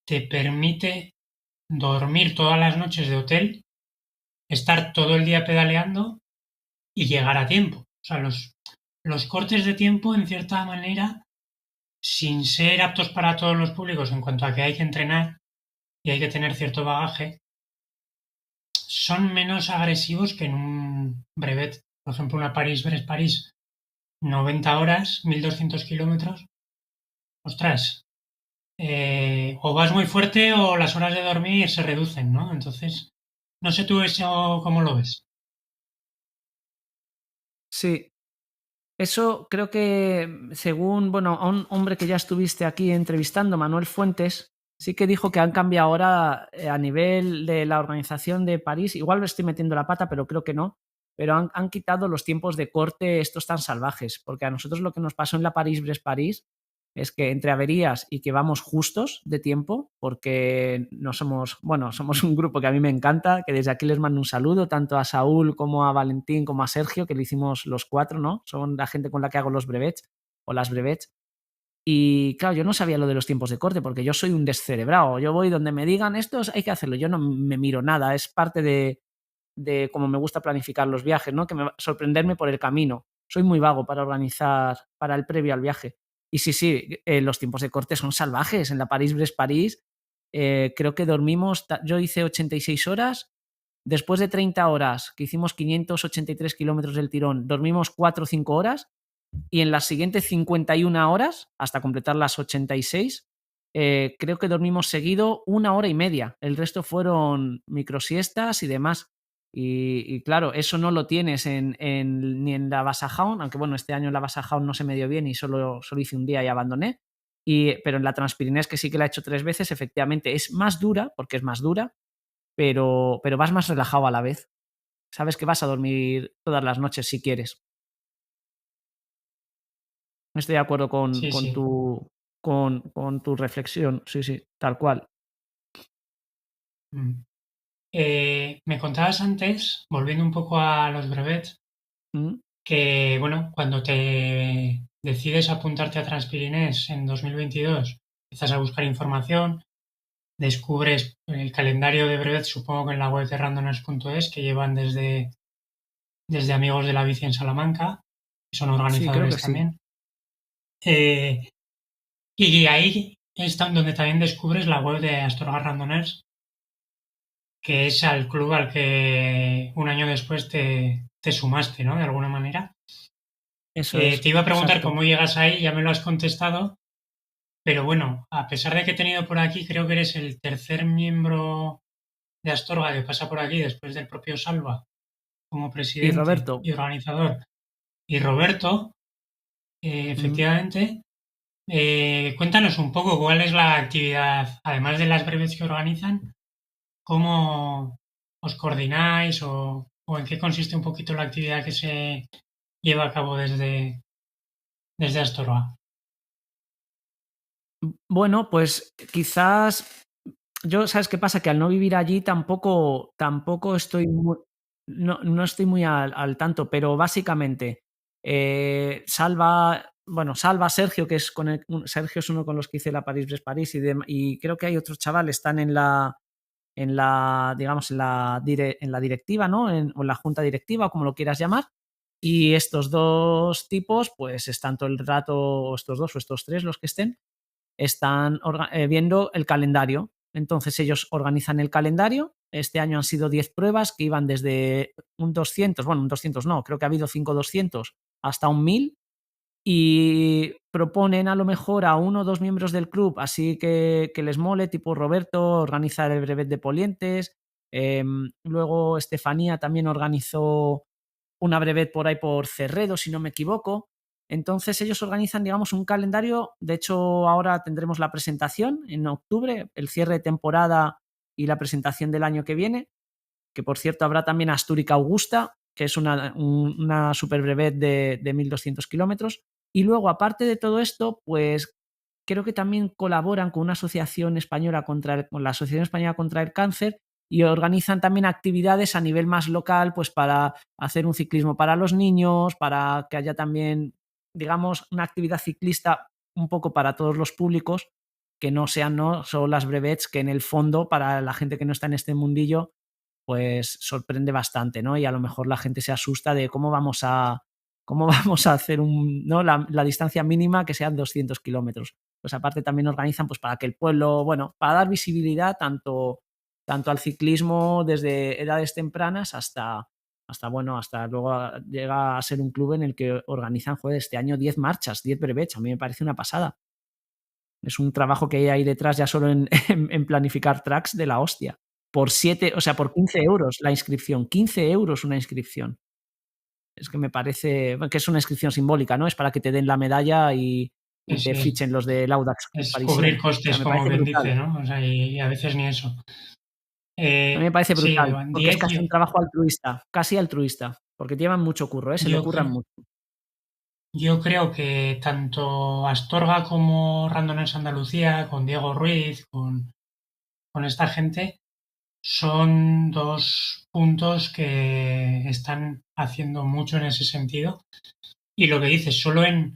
te permite dormir todas las noches de hotel, estar todo el día pedaleando y llegar a tiempo. O sea, los cortes de tiempo, en cierta manera, sin ser aptos para todos los públicos en cuanto a que hay que entrenar y hay que tener cierto bagaje, son menos agresivos que en un brevet. Por ejemplo, una París-Brest-París, 90 horas, 1200 kilómetros. Ostras, o vas muy fuerte o las horas de dormir se reducen, ¿no? Entonces, no sé tú eso cómo lo ves. Sí, eso creo que según, bueno, a un hombre que ya estuviste aquí entrevistando, Manuel Fuentes, sí que dijo que han cambiado ahora a nivel de la organización de París, igual me estoy metiendo la pata, pero creo que no, pero han quitado los tiempos de corte estos tan salvajes, porque a nosotros lo que nos pasó en la París-Brest-París es que entre averías y que vamos justos de tiempo, porque no somos, bueno, somos un grupo que a mí me encanta, que desde aquí les mando un saludo, tanto a Saúl como a Valentín como a Sergio, que lo hicimos los 4, ¿no? Son la gente con la que hago los brevets o las brevets. Y claro, yo no sabía lo de los tiempos de corte, porque yo soy un descerebrado. Yo voy donde me digan esto, hay que hacerlo. Yo no me miro nada, es parte de cómo me gusta planificar los viajes, ¿no? Que sorprenderme por el camino. Soy muy vago para organizar para el previo al viaje. Y sí, los tiempos de corte son salvajes. En la París-Brest-París creo que dormimos, yo hice 86 horas, después de 30 horas, que hicimos 583 kilómetros del tirón, dormimos 4 o 5 horas, y en las siguientes 51 horas, hasta completar las 86, creo que dormimos seguido 1 hora y media. El resto fueron microsiestas y demás. Y claro, eso no lo tienes ni en la Basajaun, aunque bueno, este año en la Basajaun no se me dio bien y solo hice un día y abandoné. Pero en la Transpirinés, que sí que la he hecho 3 veces, efectivamente es más dura, porque es más dura, pero vas más relajado a la vez. Sabes que vas a dormir todas las noches si quieres. Estoy de acuerdo Sí, sí. con tu reflexión, sí, tal cual. Mm. Me contabas antes, volviendo un poco a los brevets, ¿Mm? que bueno, cuando te decides apuntarte a Transpirinés en 2022, empiezas a buscar información, descubres el calendario de brevets, supongo que en la web de randomers.es, que llevan desde Amigos de la Bici en Salamanca, que son Sí, creo que organizadores sí. también. Eh, y ahí es donde también descubres la web de Astorga Randoners, que es al club al que un año después te sumaste, ¿no? De alguna manera. Eso es, Te iba a preguntar exacto. cómo llegas ahí, ya me lo has contestado, pero bueno, a pesar de que he tenido por aquí, creo que eres el tercer miembro de Astorga que pasa por aquí después del propio Salva como Y presidente Roberto, y organizador. Y Roberto, mm, efectivamente, cuéntanos un poco cuál es la actividad, además de las breves que organizan, cómo os coordináis o en qué consiste un poquito la actividad que se lleva a cabo desde Astorga. bueno, pues quizás yo, ¿sabes qué pasa? Que al no vivir allí tampoco estoy no estoy muy al tanto, pero básicamente Salva, Sergio, que es Sergio es uno con los que hice la París-Brest-París y creo que hay otros chavales, están digamos, en la directiva, ¿no? O en la junta directiva, o como lo quieras llamar. Y estos dos tipos, pues están todo el rato, o estos dos o estos tres, los que están viendo el calendario. Entonces ellos organizan el calendario. Este año han sido 10 pruebas que iban desde un 200, bueno, un 200 no, creo que ha habido 5 200 hasta un 1000, y proponen a lo mejor a uno o dos miembros del club, así que les mole, tipo Roberto, organizar el brevet de Polientes. Luego Estefanía también organizó una brevet por ahí por Cerredo, si no me equivoco. Entonces ellos organizan, digamos, un calendario. De hecho, ahora tendremos la presentación en octubre, el cierre de temporada y la presentación del año que viene, que por cierto habrá también Astúrica Augusta, que es una super brevet de 1200 kilómetros. Y luego, aparte de todo esto, pues creo que también colaboran con una asociación española con la Asociación Española contra el Cáncer, y organizan también actividades a nivel más local, pues para hacer un ciclismo para los niños, para que haya también, digamos, una actividad ciclista un poco para todos los públicos, que no sean, ¿no?, solo las brevets, que en el fondo, para la gente que no está en este mundillo, pues sorprende bastante, ¿no? Y a lo mejor la gente se asusta de cómo vamos a hacer ¿no?, la distancia mínima que sean 200 kilómetros. Pues aparte también organizan, pues para que el pueblo, bueno, para dar visibilidad tanto al ciclismo desde edades tempranas hasta luego llega a ser un club en el que organizan, joder, este año 10 marchas, 10 brevets. A mí me parece una pasada. Es un trabajo que hay ahí detrás ya solo en, en planificar tracks de la hostia. Por 7, o sea, por 15 euros la inscripción. 15 euros una inscripción. Es que me parece que es una inscripción simbólica, ¿no? Es para que te den la medalla y Sí, te sí, fichen los del Audax es cubrir Parisien. O sea, costes, me como parece bien brutal. dice, ¿no? O sea, y a veces ni eso. A mí me parece Sí, brutal, van porque es 10. casi un trabajo altruista, casi altruista, porque llevan mucho curro, ¿eh? Se lo Yo, curran cre- mucho. yo creo que tanto Astorga como Randones Andalucía, con Diego Ruiz, con esta gente, son dos puntos que están haciendo mucho en ese sentido. Y lo que dices, solo en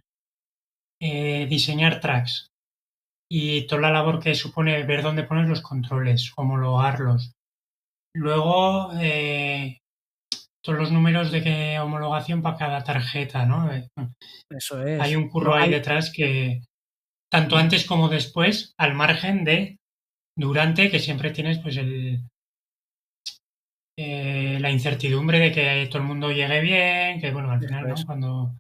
diseñar tracks y toda la labor que supone ver dónde pones los controles, homologarlos. Luego, todos los números de homologación para cada tarjeta, ¿no? Eso Hay es. un curro Luego ahí hay detrás que, tanto antes como después, al margen de durante, que siempre tienes pues la incertidumbre de que todo el mundo llegue bien, que bueno, al eso final, ¿no? es. Cuando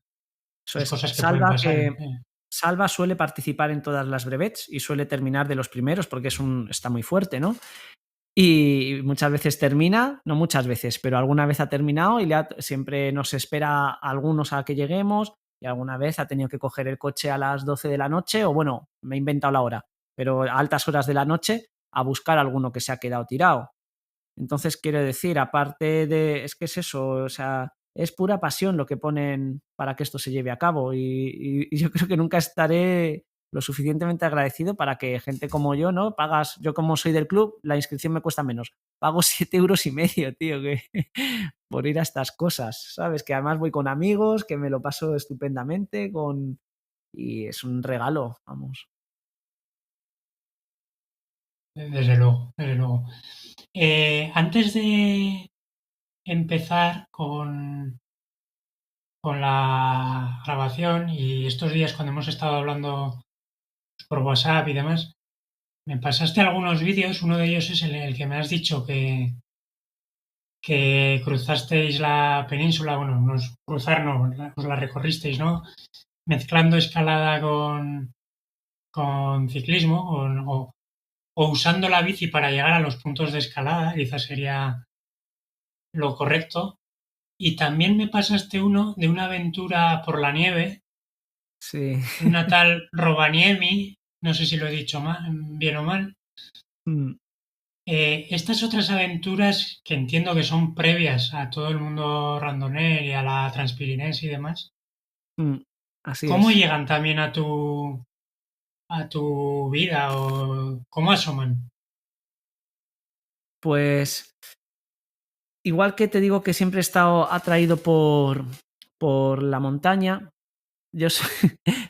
Eso las es. cosas que pueden pasar. Salva suele participar en todas las brevets y suele terminar de los primeros porque está muy fuerte, ¿no? Y muchas veces termina, no muchas veces, pero alguna vez ha terminado y siempre nos espera a algunos a que lleguemos, y alguna vez ha tenido que coger el coche a las 12 de la noche, o bueno, me he inventado la hora, pero a altas horas de la noche a buscar a alguno que se ha quedado tirado. Entonces, quiero decir, aparte de, es que es eso, o sea, es pura pasión lo que ponen para que esto se lleve a cabo, y yo creo que nunca estaré lo suficientemente agradecido para que gente como yo, ¿no? Yo como soy del club, la inscripción me cuesta menos. Pago 7,5 euros, tío, que por ir a estas cosas, ¿sabes? Que además voy con amigos, que me lo paso estupendamente, y es un regalo, vamos. Desde luego, desde luego. Antes de empezar con la grabación y estos días cuando hemos estado hablando por WhatsApp y demás, me pasaste algunos vídeos. Uno de ellos es el que me has dicho que cruzasteis la península, bueno, no es cruzar, no, os la recorristeis, ¿no? Mezclando escalada con ciclismo o usando la bici para llegar a los puntos de escalada, quizás sería lo correcto. Y también me pasaste uno de una aventura por la nieve, Sí. una tal Rovaniemi, no sé si lo he dicho mal, bien o mal. Mm, Estas otras aventuras que entiendo que son previas a todo el mundo randoner y a la Transpirinense y demás, mm, así ¿cómo es. llegan también a tu vida o cómo asoman? Pues igual que te digo que siempre he estado atraído por la montaña, yo soy,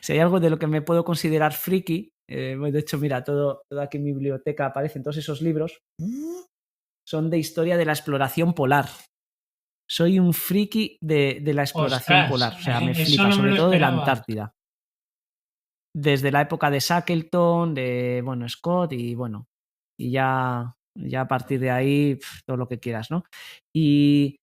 si hay algo de lo que me puedo considerar friki, de hecho, mira, todo aquí en mi biblioteca aparecen todos esos libros, son de historia de la exploración polar. Soy un friki de la exploración Ostras, polar, o sea, me eso flipa, no me sobre lo todo de la esperaba. Antártida. Desde la época de Shackleton, de, bueno, Scott, y bueno, y ya a partir de ahí, todo lo que quieras, ¿no? Y,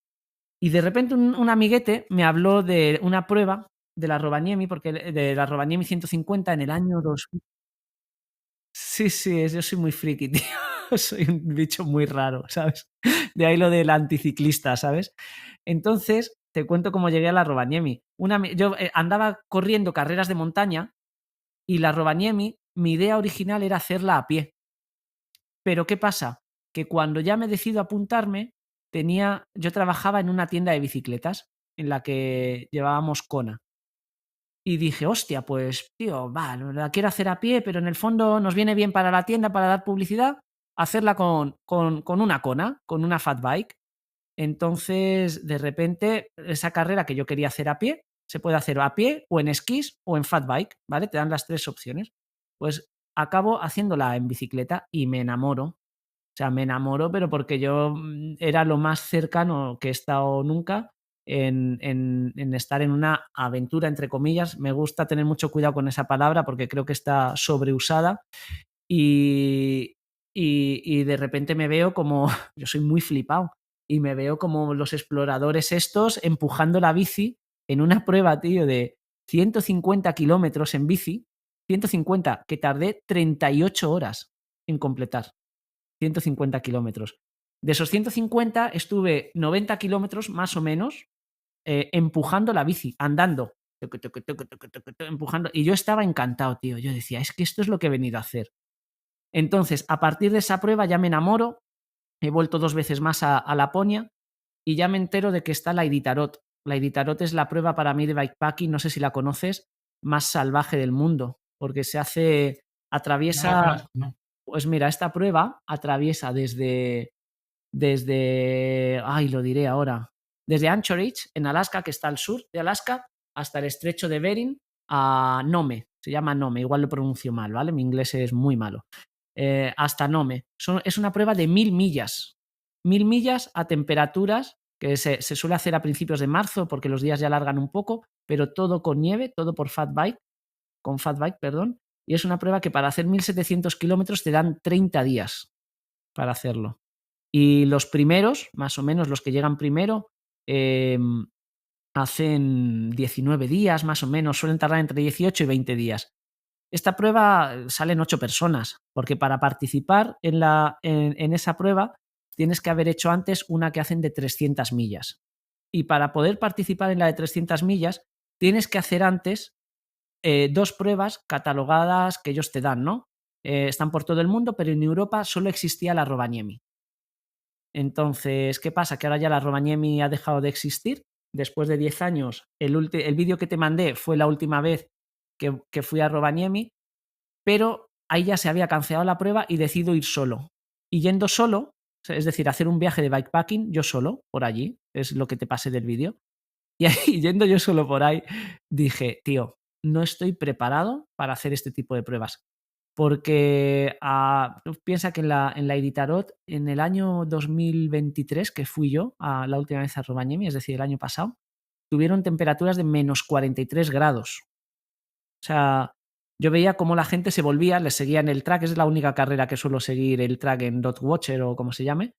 y de repente un amiguete me habló de una prueba de la Rovaniemi, porque de la Rovaniemi 150 en el año 2000. Sí, sí, yo soy muy friki, tío. Soy un bicho muy raro, ¿sabes? De ahí lo del anticiclista, ¿sabes? Entonces, te cuento cómo llegué a la Rovaniemi. Yo andaba corriendo carreras de montaña, y la Rovaniemi, mi idea original era hacerla a pie. Pero ¿qué pasa? Que cuando ya me decido apuntarme, yo trabajaba en una tienda de bicicletas en la que llevábamos Kona. Y dije, hostia, pues, tío, va, la quiero hacer a pie, pero en el fondo nos viene bien para la tienda, para dar publicidad. hacerla con una Kona, con una fat bike. Entonces, de repente, esa carrera que yo quería hacer a pie, se puede hacer a pie o en esquís o en fat bike, ¿vale? Te dan las 3 opciones. Pues acabo haciéndola en bicicleta y me enamoro. O sea, me enamoro, pero porque yo era lo más cercano que he estado nunca en estar en una aventura, entre comillas. Me gusta tener mucho cuidado con esa palabra porque creo que está sobreusada. Y de repente me veo como, yo soy muy flipado, y me veo como los exploradores estos empujando la bici en una prueba, tío, de 150 kilómetros en bici, 150, que tardé 38 horas en completar, 150 kilómetros. De esos 150 estuve 90 kilómetros más o menos empujando la bici, andando, empujando, y yo estaba encantado, tío. Yo decía, es que esto es lo que he venido a hacer. Entonces, a partir de esa prueba ya me enamoro, he vuelto 2 veces más a Laponia y ya me entero de que está la Iditarod. La Iditarod es la prueba para mí de bikepacking, no sé si la conoces, más salvaje del mundo, porque se hace, No la atraviesa, conozco, no. pues mira, esta prueba atraviesa desde, ay, lo diré ahora, desde Anchorage, en Alaska, que está al sur de Alaska, hasta el estrecho de Bering, a Nome, se llama Nome, igual lo pronuncio mal, ¿vale? Mi inglés es muy malo. Hasta Nome. Es una prueba de 1000 millas. 1000 millas a temperaturas que se suele hacer a principios de marzo porque los días ya alargan un poco, pero todo con nieve, todo por con fat bike, perdón. Y es una prueba que para hacer 1700 kilómetros te dan 30 días para hacerlo. Y los primeros, más o menos los que llegan primero, hacen 19 días, más o menos, suelen tardar entre 18 y 20 días. Esta prueba salen 8 personas, porque para participar en esa prueba tienes que haber hecho antes una que hacen de 300 millas. Y para poder participar en la de 300 millas, tienes que hacer antes 2 pruebas catalogadas que ellos te dan, ¿no? Están por todo el mundo, pero en Europa solo existía la Rovaniemi. Entonces, ¿qué pasa? Que ahora ya la Rovaniemi ha dejado de existir. Después de 10 años, el vídeo que te mandé fue la última vez que fui a Rovaniemi, pero ahí ya se había cancelado la prueba y decido ir solo. Y yendo solo, es decir, hacer un viaje de bikepacking yo solo, por allí, es lo que te pasé del vídeo. Y ahí, yendo yo solo por ahí, dije, tío, no estoy preparado para hacer este tipo de pruebas. Porque piensa que en la Iditarod, en el año 2023, que fui yo a la última vez a Rovaniemi, es decir, el año pasado, tuvieron temperaturas de menos 43 grados. O sea, yo veía cómo la gente se volvía, les seguía en el track, es la única carrera que suelo seguir el track en Dogwatcher o como se llame,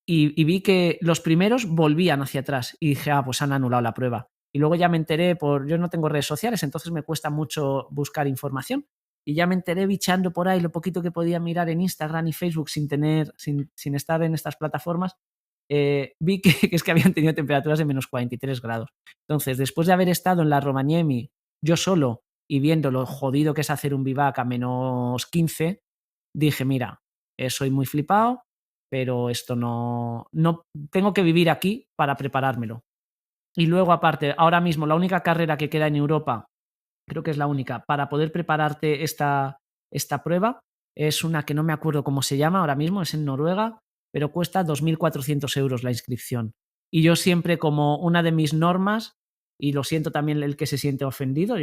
y vi que los primeros volvían hacia atrás y dije, pues han anulado la prueba. Y luego ya me enteré yo no tengo redes sociales, entonces me cuesta mucho buscar información. Y ya me enteré bichando por ahí lo poquito que podía mirar en Instagram y Facebook sin estar en estas plataformas. Vi que es que habían tenido temperaturas de menos 43 grados. Entonces, después de haber estado en la Rovaniemi yo solo y viendo lo jodido que es hacer un bivac a menos 15, dije, mira, soy muy flipado, pero esto no tengo que vivir aquí para preparármelo. Y luego, aparte, ahora mismo la única carrera que queda en Europa, creo que es la única, para poder prepararte esta prueba, es una que no me acuerdo cómo se llama ahora mismo, es en Noruega, pero cuesta 2.400 euros la inscripción. Y yo siempre, como una de mis normas, y lo siento también el que se siente ofendido,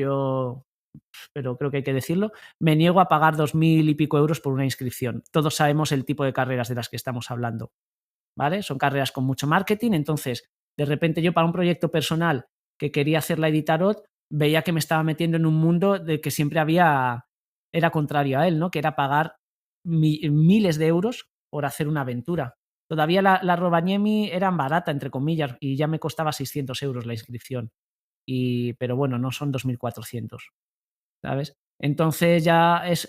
pero creo que hay que decirlo, me niego a pagar 2.000 y pico euros por una inscripción. Todos sabemos el tipo de carreras de las que estamos hablando, ¿vale? Son carreras con mucho marketing, entonces, de repente yo para un proyecto personal que quería hacer la Iditarod, veía que me estaba metiendo en un mundo de que siempre era contrario a él, ¿no? Que era pagar miles de euros por hacer una aventura. Todavía la Rovaniemi era barata, entre comillas, y ya me costaba 600 euros la inscripción. Pero bueno, no son 2.400, ¿sabes? Entonces ya es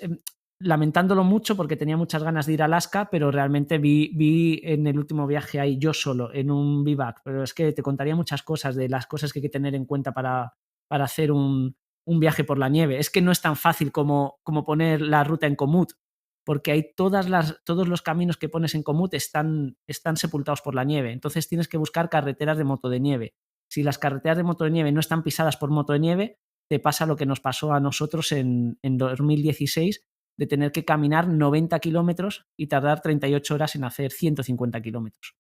lamentándolo mucho porque tenía muchas ganas de ir a Alaska, pero realmente vi en el último viaje ahí yo solo, en un bivac, pero es que te contaría muchas cosas de las cosas que hay que tener en cuenta para hacer un viaje por la nieve. Es que no es tan fácil como poner la ruta en Komoot, porque hay todos los caminos que pones en Komoot están sepultados por la nieve, entonces tienes que buscar carreteras de moto de nieve. Si las carreteras de moto de nieve no están pisadas por moto de nieve, te pasa lo que nos pasó a nosotros en 2016, de tener que caminar 90 kilómetros y tardar 38 horas en hacer 150 kilómetros.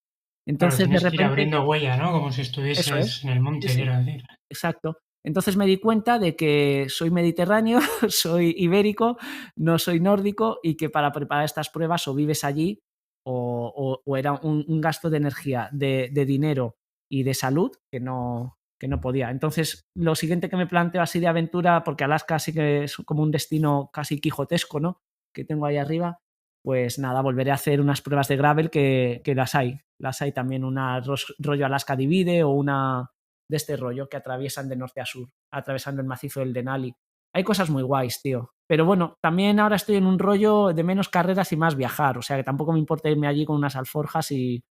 Claro, Entonces, de tienes que ir repente, abriendo huella, ¿no? Como si eso estuvieses es, en el sí, monte, sí, quiero decir. exacto. Entonces me di cuenta de que soy mediterráneo, soy ibérico, no soy nórdico y que para preparar estas pruebas o vives allí o era un gasto de energía, de dinero y de salud que no podía. Entonces, lo siguiente que me planteo así de aventura, porque Alaska sí que es como un destino casi quijotesco, ¿no? Que tengo ahí arriba, pues nada, volveré a hacer unas pruebas de gravel que las hay. Las hay también, una rollo Alaska Divide o una de este rollo que atraviesan de norte a sur, atravesando el macizo del Denali. Hay cosas muy guays, tío. Pero bueno, también ahora estoy en un rollo de menos carreras y más viajar. O sea que tampoco me importa irme allí con unas alforjas y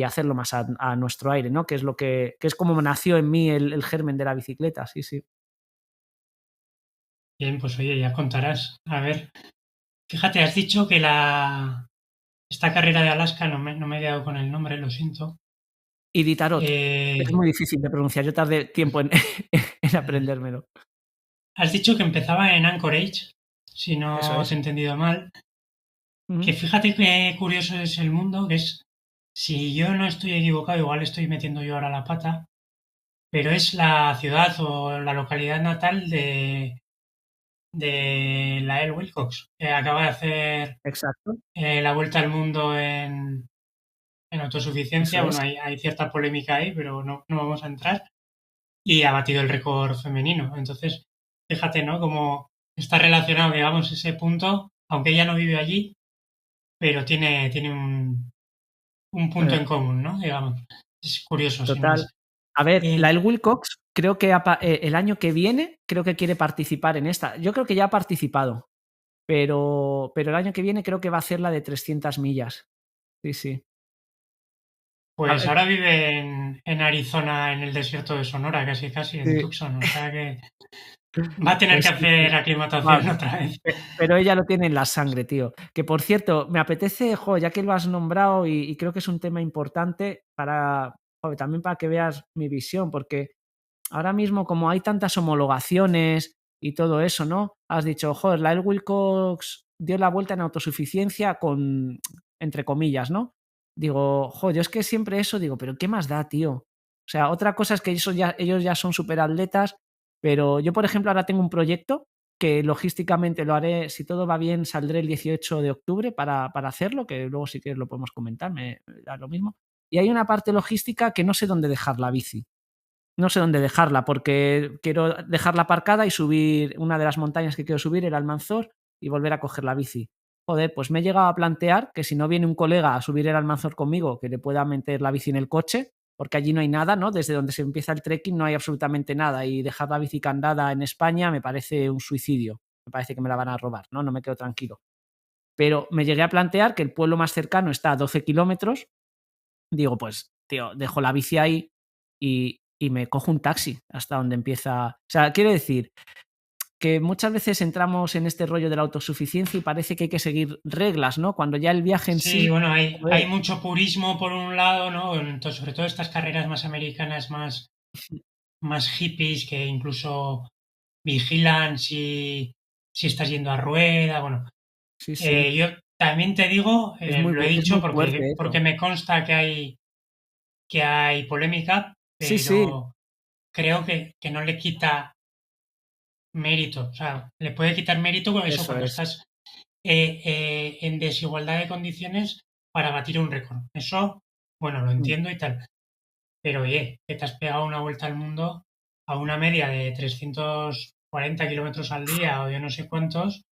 hacerlo más a nuestro aire, ¿no? Que es lo que es como nació en mí el germen de la bicicleta, sí, sí. Bien, pues oye, ya contarás. A ver, fíjate, has dicho que esta carrera de Alaska, no me he quedado con el nombre, lo siento. Iditarod. Es Eh, muy difícil de pronunciar. Yo tardé tiempo en aprendérmelo. Has dicho que empezaba en Anchorage, si Eso no te es. he entendido mal. Que Ujú. fíjate qué curioso es el mundo, que es, si yo no estoy equivocado, igual estoy metiendo yo ahora la pata, pero es la ciudad o la localidad natal de Lael Wilcox, que acaba de hacer Exacto. la vuelta al mundo en Eso autosuficiencia. Bueno, es. hay cierta polémica ahí, pero no vamos a entrar. Y ha batido el récord femenino. Entonces, fíjate, ¿no? Como está relacionado, digamos, ese punto, aunque ella no vive allí, pero tiene un punto Eh, en común, ¿no? Digamos. Es curioso, sin Total. más. A ver, Eh, la El Wilcox creo que el año que viene creo que quiere participar en esta. Yo creo que ya ha participado, pero el año que viene creo que va a hacer la de 300 millas. Sí, sí. A pues ver, ahora vive en Arizona, en el desierto de Sonora, casi casi, en sí, Tucson. O sea que va a tener que pues sí, sí. hacer Va, aclimatación otra vez. pero ella lo tiene en la sangre, tío. Que por cierto, me apetece, ya que lo has nombrado y creo que es un tema importante también para que veas mi visión, porque ahora mismo como hay tantas homologaciones y todo eso, ¿no? Has dicho, joder, la El Wilcox dio la vuelta en autosuficiencia con, entre comillas, ¿no? Digo, joder, yo es que siempre eso digo, pero ¿qué más da, tío? O sea, otra cosa es que ellos ya son superatletas, pero yo, por ejemplo, ahora tengo un proyecto que logísticamente lo haré, si todo va bien, saldré el 18 de octubre para hacerlo, que luego si quieres lo podemos comentar, me da lo mismo. Y hay una parte logística que no sé dónde dejar la bici. No sé dónde dejarla porque quiero dejarla aparcada y subir una de las montañas que quiero subir, el Almanzor, y volver a coger la bici. Joder, pues me he llegado a plantear que si no viene un colega a subir el Almanzor conmigo, que le pueda meter la bici en el coche, porque allí no hay nada, ¿no? Desde donde se empieza el trekking no hay absolutamente nada y dejar la bici candada en España me parece un suicidio. Me parece que me la van a robar, ¿no? No me quedo tranquilo. Pero me llegué a plantear que el pueblo más cercano está a 12 kilómetros. Digo, pues, tío, dejo la bici ahí y me cojo un taxi hasta donde empieza. O sea, quiere decir que muchas veces entramos en este rollo de la autosuficiencia y parece que hay que seguir reglas, ¿no? Cuando ya el viaje en Sí, sí, bueno, hay joder, mucho purismo por un lado, ¿no? Entonces, sobre todo estas carreras más americanas, más hippies, que incluso vigilan si estás yendo a rueda. Bueno, sí, sí, yo también te digo, lo he es dicho muy fuerte porque eso. me consta que hay polémica, Sí, sí, pero creo que no le quita mérito. O sea, le puede quitar mérito con eso eso cuando es. estás en desigualdad de condiciones para batir un récord. Eso, bueno, lo Mm, entiendo y tal. Pero oye, que te has pegado una vuelta al mundo a una media de 340 kilómetros al día o yo no sé cuántos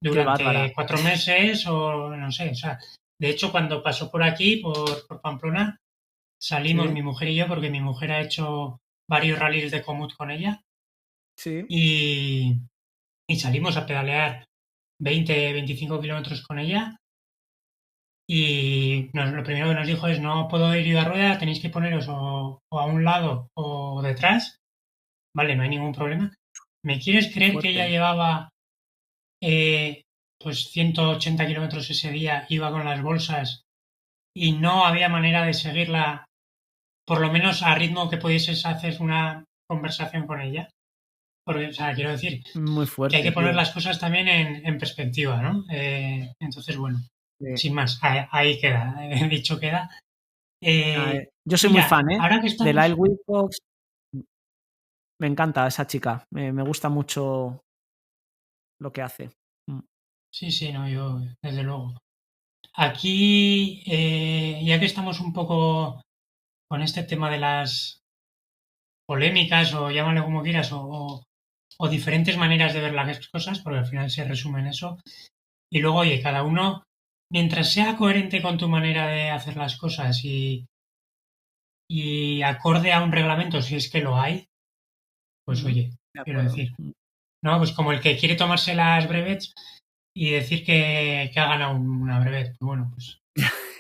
qué bárbara. durante 4 meses o no sé. O sea, de hecho, cuando pasó por aquí, por Pamplona, salimos Sí, mi mujer y yo, porque mi mujer ha hecho varios rallies de Comut con ella, sí, y, y salimos a pedalear 20-25 kilómetros con ella. Y lo primero que nos dijo es: no puedo ir yo a rueda, tenéis que poneros o a un lado o detrás. Vale, no hay ningún problema. ¿Me quieres qué creer que ella fuerte. llevaba eh, pues 180 kilómetros ese día, iba con las bolsas y no había manera de seguirla, por lo menos a ritmo que pudieses hacer una conversación con ella? Porque, o sea, quiero decir Muy que hay fuerte, que poner tío. las cosas también en perspectiva, ¿no? Entonces, bueno, Sí. sin más, ahí queda, dicho queda. Yo soy muy Mira, fan, ¿eh? ahora que De Lyle estamos, Wilcox. Me encanta esa chica. Me gusta mucho lo que hace. Mm. sí, sí, no, yo, desde luego. Aquí, ya que estamos un poco con este tema de las polémicas, o llámalo como quieras, o diferentes maneras de ver las cosas, porque al final se resume en eso. Y luego, oye, cada uno, mientras sea coherente con tu manera de hacer las cosas y acorde a un reglamento, si es que lo hay, pues Ujú. oye, De quiero acuerdo. decir, ¿no? Pues como el que quiere tomarse las brevets y decir que ha ganado una brevet. Pues bueno, pues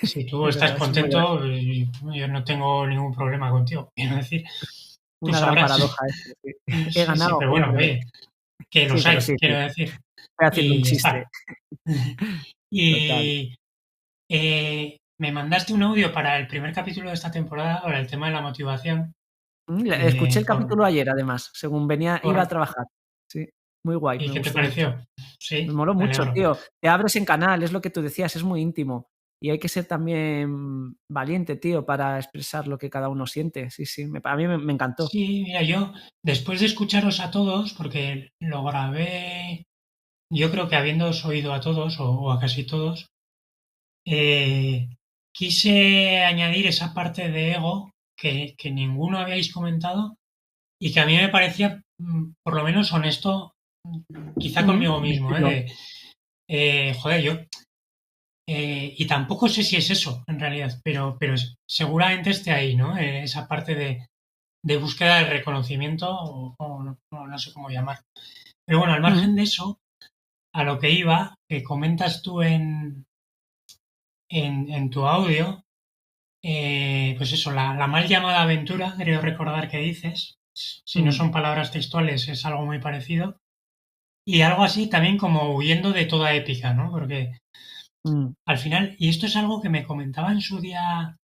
si tú Es estás verdad, es muy gracioso. contento, yo no tengo ningún problema contigo. Quiero decir, tú Una gran sabrás. paradoja esto, sí. He Sí, sí, ganado pero un bueno, brevet. oye, que Sí, los pero hay, sí, sí. quiero decir. Estoy haciendo un Y ya chiste. está. Total. Y me mandaste un audio para el primer capítulo de esta temporada, para el tema de la motivación. Escuché el Por, capítulo ayer, además, según iba a por- trabajar. Sí, muy guay, ¿Y me qué te gustó mucho. pareció? Me Sí, moló me mucho, alegro. tío. Te abres en canal, es lo que tú decías, es muy íntimo. Y hay que ser también valiente, tío, para expresar lo que cada uno siente. Sí, sí, a mí me encantó. Sí, mira, yo, después de escucharos a todos, porque lo grabé, yo creo que habiéndoos oído a todos, o a casi todos, eh, quise añadir esa parte de ego que ninguno habíais comentado y que a mí me parecía, por lo menos, honesto, quizá conmigo mismo, ¿eh? Decirlo. Joder, yo, y tampoco sé si es eso, en realidad, pero seguramente esté ahí, ¿no? Esa parte de búsqueda de reconocimiento, o no sé cómo llamar. Pero bueno, al Mm, margen de eso, a lo que iba, que comentas tú en tu audio, pues eso, la mal llamada aventura, creo recordar que dices, si no mm, son palabras textuales, es algo muy parecido, y algo así también como huyendo de toda épica, ¿no? Porque mm. al final, y esto es algo que me comentaba en su día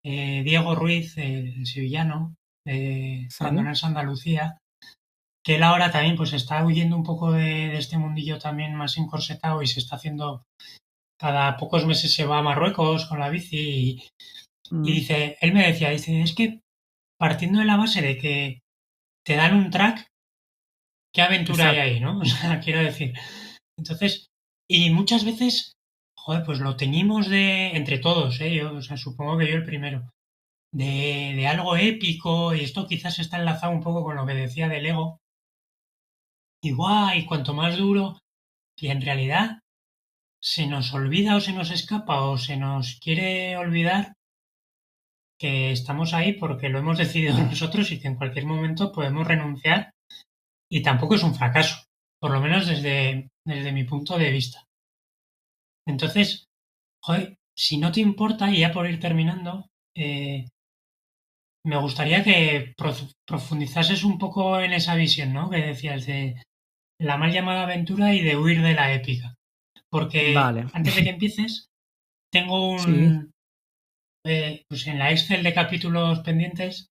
Diego Ruiz, el sevillano, Sí. Randoners Andalucía, que él ahora también pues está huyendo un poco de este mundillo también más encorsetado y se está haciendo, cada pocos meses se va a Marruecos con la bici y Mm, dice, él me decía, dice, es que partiendo de la base de que te dan un track, ¿qué aventura hay exacto. ahí, no? O sea, quiero decir, entonces, y muchas veces, joder, pues lo teñimos entre todos, ¿eh? Yo, o sea, supongo que yo el primero, de algo épico, y esto quizás está enlazado un poco con lo que decía del ego, y guay, cuanto más duro, y en realidad se nos olvida o se nos escapa o se nos quiere olvidar que estamos ahí porque lo hemos decidido nosotros y que en cualquier momento podemos renunciar y tampoco es un fracaso, por lo menos desde mi punto de vista. Entonces, joder, si no te importa, y ya por ir terminando, me gustaría que profundizases un poco en esa visión, ¿no? Que decías de la mal llamada aventura y de huir de la épica. Porque Vale. antes de que empieces, tengo Sí, pues en la Excel de capítulos pendientes,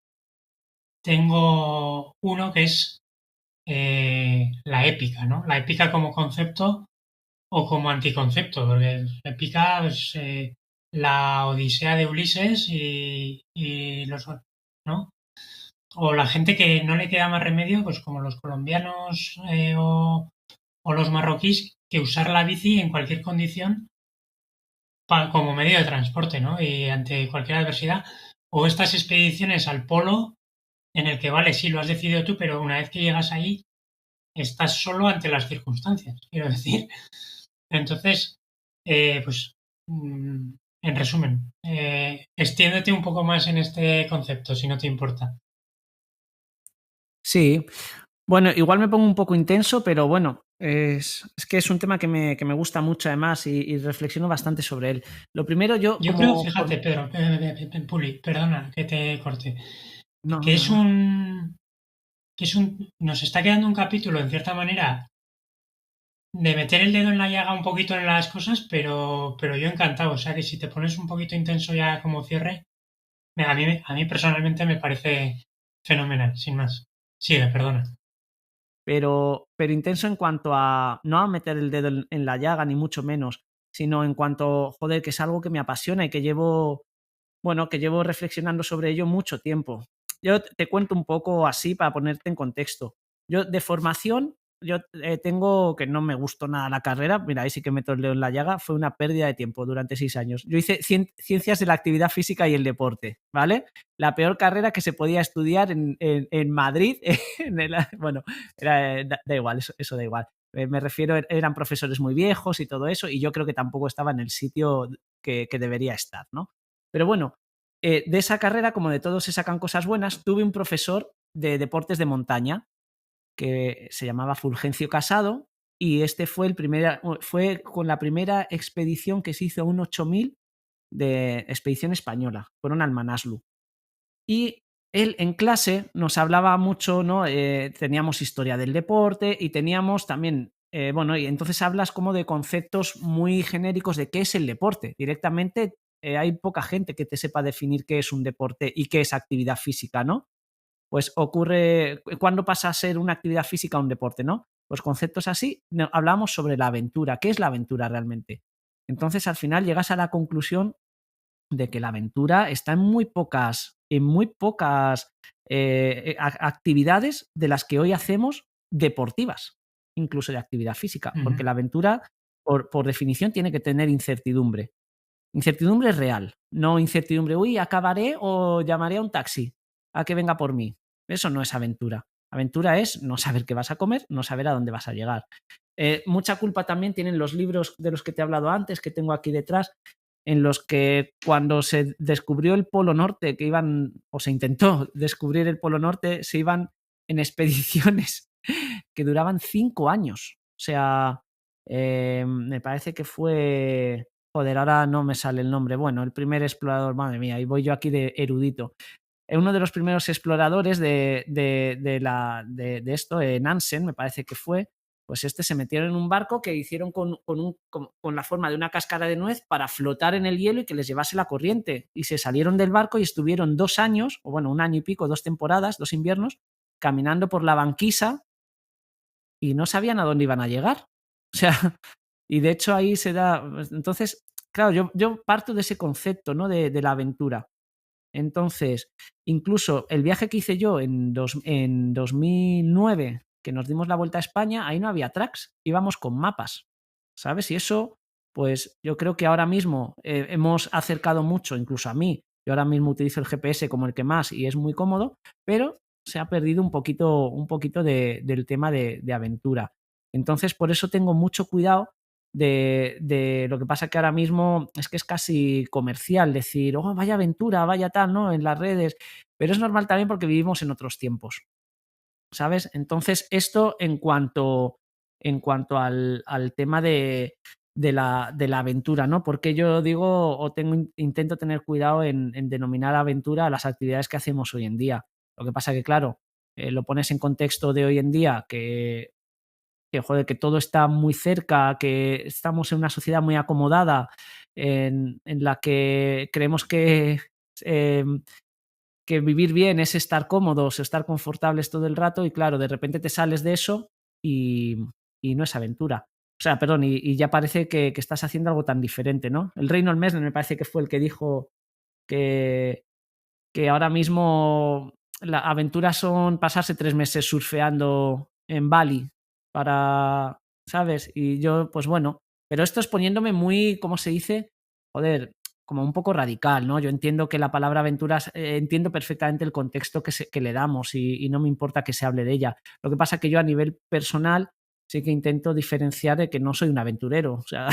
tengo uno que es la épica, ¿no? La épica como concepto o como anticoncepto, porque épica es la Odisea de Ulises y ¿no? O la gente que no le queda más remedio, pues como los colombianos o los marroquíes, que usar la bici en cualquier condición como medio de transporte, ¿no? Y ante cualquier adversidad. O estas expediciones al polo en el que, vale, sí, lo has decidido tú, pero una vez que llegas ahí, estás solo ante las circunstancias, quiero decir. Entonces, pues, en resumen, extiéndete un poco más en este concepto, si no te importa. sí. Bueno, igual me pongo un poco intenso, pero bueno, es que es un tema que me gusta mucho además y reflexiono bastante sobre él. Lo primero, yo Yo creo, como... fíjate, Pedro, Puli, perdona que te corte, No, que es nada. nos está quedando un capítulo, en cierta manera, de meter el dedo en la llaga un poquito en las cosas, pero yo encantado. O sea que si te pones un poquito intenso ya como cierre, a mí personalmente me parece fenomenal, sin más. Sigue, perdona. pero intenso en cuanto a no a meter el dedo en la llaga, ni mucho menos, sino en cuanto, joder, que es algo que me apasiona y que llevo reflexionando sobre ello mucho tiempo. Yo te cuento un poco así para ponerte en contexto. Yo de formación, tengo que no me gustó nada la carrera, mira, ahí sí que meto el dedo en la llaga, fue una pérdida de tiempo durante 6 años. Yo hice ciencias de la actividad física y el deporte, ¿vale? La peor carrera que se podía estudiar en Madrid, bueno, da igual, eso da igual. Me refiero, eran profesores muy viejos y todo eso, y yo creo que tampoco estaba en el sitio que debería estar, ¿no? Pero bueno, de esa carrera, como de todo se sacan cosas buenas, tuve un profesor de deportes de montaña que se llamaba Fulgencio Casado, y este fue con la primera expedición que se hizo, un 8000 de expedición española, fueron al Manaslu. Y él en clase nos hablaba mucho, ¿no? Teníamos historia del deporte y teníamos también, bueno, y entonces hablas como de conceptos muy genéricos de qué es el deporte. Directamente hay poca gente que te sepa definir qué es un deporte y qué es actividad física, ¿no? Pues ocurre, ¿cuándo pasa a ser una actividad física a un deporte, no? Pues conceptos así, hablamos sobre la aventura. ¿Qué es la aventura realmente? Entonces al final llegas a la conclusión de que la aventura está en muy pocas actividades de las que hoy hacemos deportivas, incluso de actividad física, porque la aventura, por definición, tiene que tener incertidumbre. Incertidumbre real, no incertidumbre, uy, acabaré o llamaré a un taxi a que venga por mí. Eso no es aventura. Aventura es no saber qué vas a comer, no saber a dónde vas a llegar. Mucha culpa también tienen los libros de los que te he hablado antes, que tengo aquí detrás, en los que cuando se descubrió el Polo Norte, o se intentó descubrir el Polo Norte, se iban en expediciones que duraban 5 años. O sea, me parece que fue... Joder, ahora no me sale el nombre. Bueno, el primer explorador, madre mía, y voy yo aquí de erudito. Uno de los primeros exploradores de esto, Nansen, me parece que fue, pues se metieron en un barco que hicieron con la forma de una cáscara de nuez para flotar en el hielo y que les llevase la corriente. Y se salieron del barco y estuvieron 2 años, o bueno, 1 año y pico, 2 temporadas, 2 inviernos, caminando por la banquisa y no sabían a dónde iban a llegar. O sea, y de hecho ahí se da... Entonces, claro, yo parto de ese concepto, ¿no? de la aventura. Entonces, incluso el viaje que hice yo en 2009, que nos dimos la vuelta a España, ahí no había tracks, íbamos con mapas, ¿sabes? Y eso, pues yo creo que ahora mismo hemos acercado mucho, incluso a mí. Yo ahora mismo utilizo el GPS como el que más y es muy cómodo, pero se ha perdido un poquito del tema de aventura. Entonces, por eso tengo mucho cuidado de lo que pasa que ahora mismo es que es casi comercial decir, oh, vaya aventura, vaya tal, ¿no? En las redes, pero es normal también porque vivimos en otros tiempos, ¿sabes? Entonces, esto en cuanto al tema de la aventura, ¿no? Porque yo digo o intento tener cuidado en denominar aventura a las actividades que hacemos hoy en día. Lo que pasa que, claro, lo pones en contexto de hoy en día joder, que todo está muy cerca, que estamos en una sociedad muy acomodada, en la que creemos que vivir bien es estar cómodos, estar confortables todo el rato, y claro, de repente te sales de eso y no es aventura. O sea, perdón, y ya parece que estás haciendo algo tan diferente, ¿no? El Reynold Messner me parece que fue el que dijo que ahora mismo la aventura son pasarse 3 meses surfeando en Bali para, ¿sabes? Y yo, pues bueno, pero esto es poniéndome muy, ¿cómo se dice? Joder, como un poco radical, ¿no? Yo entiendo que la palabra aventuras, entiendo perfectamente el contexto que le damos y no me importa que se hable de ella. Lo que pasa es que yo a nivel personal sí que intento diferenciar de que no soy un aventurero, o sea,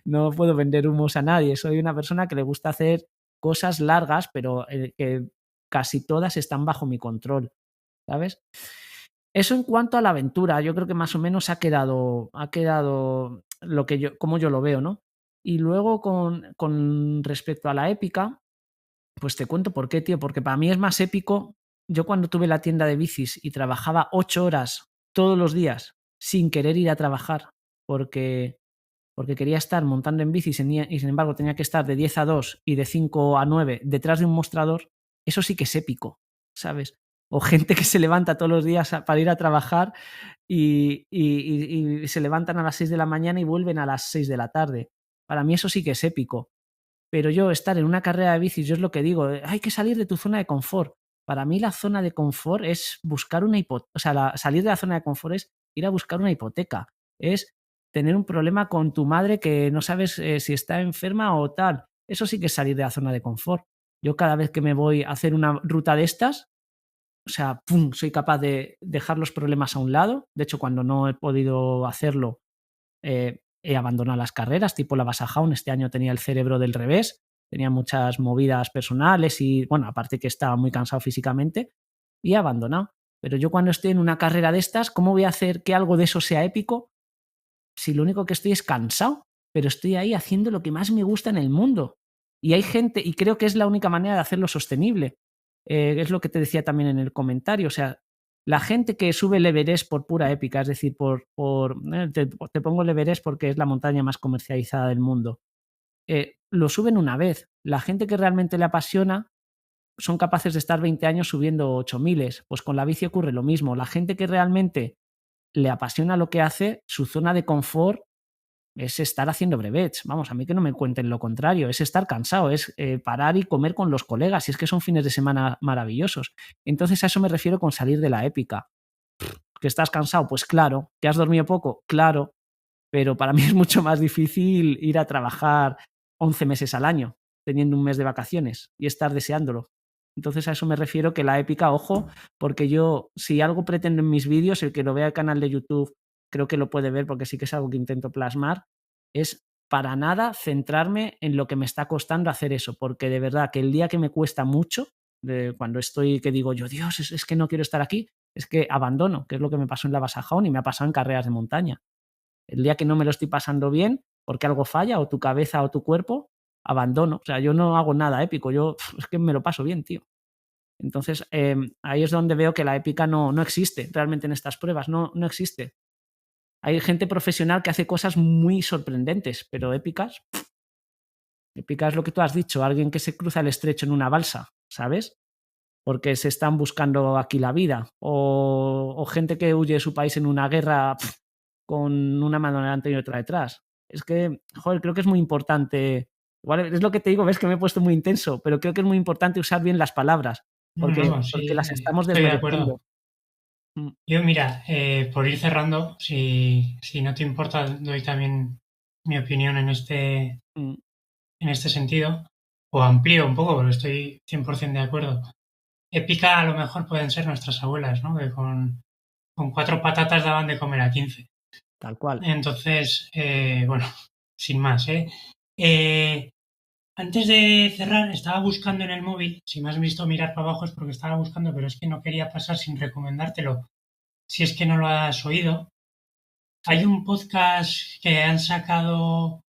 no puedo vender humos a nadie, soy una persona que le gusta hacer cosas largas, pero que casi todas están bajo mi control, ¿sabes? Eso en cuanto a la aventura, yo creo que más o menos ha quedado como yo lo veo, ¿no? Y luego con respecto a la épica, pues te cuento por qué, tío, porque para mí es más épico. Yo cuando tuve la tienda de bicis y trabajaba 8 horas todos los días sin querer ir a trabajar porque quería estar montando en bici y sin embargo tenía que estar de 10 a 2 y de 5 a 9 detrás de un mostrador, eso sí que es épico, ¿sabes? o gente que se levanta todos los días para ir a trabajar y se levantan a las 6 de la mañana y vuelven a las 6 de la tarde. Para mí eso sí que es épico. Pero yo estar en una carrera de bicis, yo es lo que digo, hay que salir de tu zona de confort. Para mí la zona de confort es buscar una hipoteca, o sea, salir de la zona de confort es ir a buscar una hipoteca, es tener un problema con tu madre que no sabes si está enferma o tal. Eso sí que es salir de la zona de confort. Yo cada vez que me voy a hacer una ruta de estas, o sea, ¡pum!, soy capaz de dejar los problemas a un lado. De hecho, cuando no he podido hacerlo, he abandonado las carreras, tipo la Basajaun. Este año tenía el cerebro del revés, tenía muchas movidas personales y, bueno, aparte que estaba muy cansado físicamente, y he abandonado. Pero yo cuando estoy en una carrera de estas, ¿cómo voy a hacer que algo de eso sea épico si lo único que estoy es cansado? Pero estoy ahí haciendo lo que más me gusta en el mundo. Y hay gente, y creo que es la única manera de hacerlo sostenible. Es lo que te decía también en el comentario, o sea, la gente que sube el Everest por pura épica, es decir, te pongo el Everest porque es la montaña más comercializada del mundo, lo suben una vez. La gente que realmente le apasiona son capaces de estar 20 años subiendo 8000. Pues con la bici ocurre lo mismo. La gente que realmente le apasiona lo que hace, su zona de confort es estar haciendo brevets. Vamos, a mí que no me cuenten lo contrario, es estar cansado, es parar y comer con los colegas, y es que son fines de semana maravillosos. Entonces a eso me refiero con salir de la épica. ¿Que estás cansado? Pues claro. ¿Que has dormido poco? Claro. Pero para mí es mucho más difícil ir a trabajar 11 meses al año, teniendo un mes de vacaciones y estar deseándolo. Entonces a eso me refiero, que la épica, ojo, porque yo, si algo pretendo en mis vídeos, el que lo vea al canal de YouTube creo que lo puede ver porque sí que es algo que intento plasmar, es para nada centrarme en lo que me está costando hacer eso, porque de verdad que el día que me cuesta mucho, cuando estoy, que digo yo, Dios, es que no quiero estar aquí, es que abandono, que es lo que me pasó en la Basajaun y me ha pasado en carreras de montaña. El día que no me lo estoy pasando bien, porque algo falla, o tu cabeza o tu cuerpo, abandono. O sea, yo no hago nada épico, yo es que me lo paso bien, tío. Entonces, ahí es donde veo que la épica no existe realmente en estas pruebas, no existe. Hay gente profesional que hace cosas muy sorprendentes, pero épicas, épica es lo que tú has dicho, alguien que se cruza el estrecho en una balsa, ¿sabes? Porque se están buscando aquí la vida, o gente que huye de su país en una guerra con una mano delante y otra detrás. Es que, joder, creo que es muy importante. Igual es lo que te digo, ves que me he puesto muy intenso, pero creo que es muy importante usar bien las palabras, porque Sí, las estamos estoy de acuerdo. desmereciendo. Yo, mira, por ir cerrando, si no te importa, doy también mi opinión en este sentido, o amplío un poco, porque estoy 100% de acuerdo. Épica a lo mejor pueden ser nuestras abuelas, ¿no? Que con 4 patatas daban de comer a 15. Tal cual. Entonces, bueno, sin más, ¿eh? Antes de cerrar, estaba buscando en el móvil, si me has visto mirar para abajo es porque estaba buscando, pero es que no quería pasar sin recomendártelo, si es que no lo has oído. Hay un podcast que han sacado,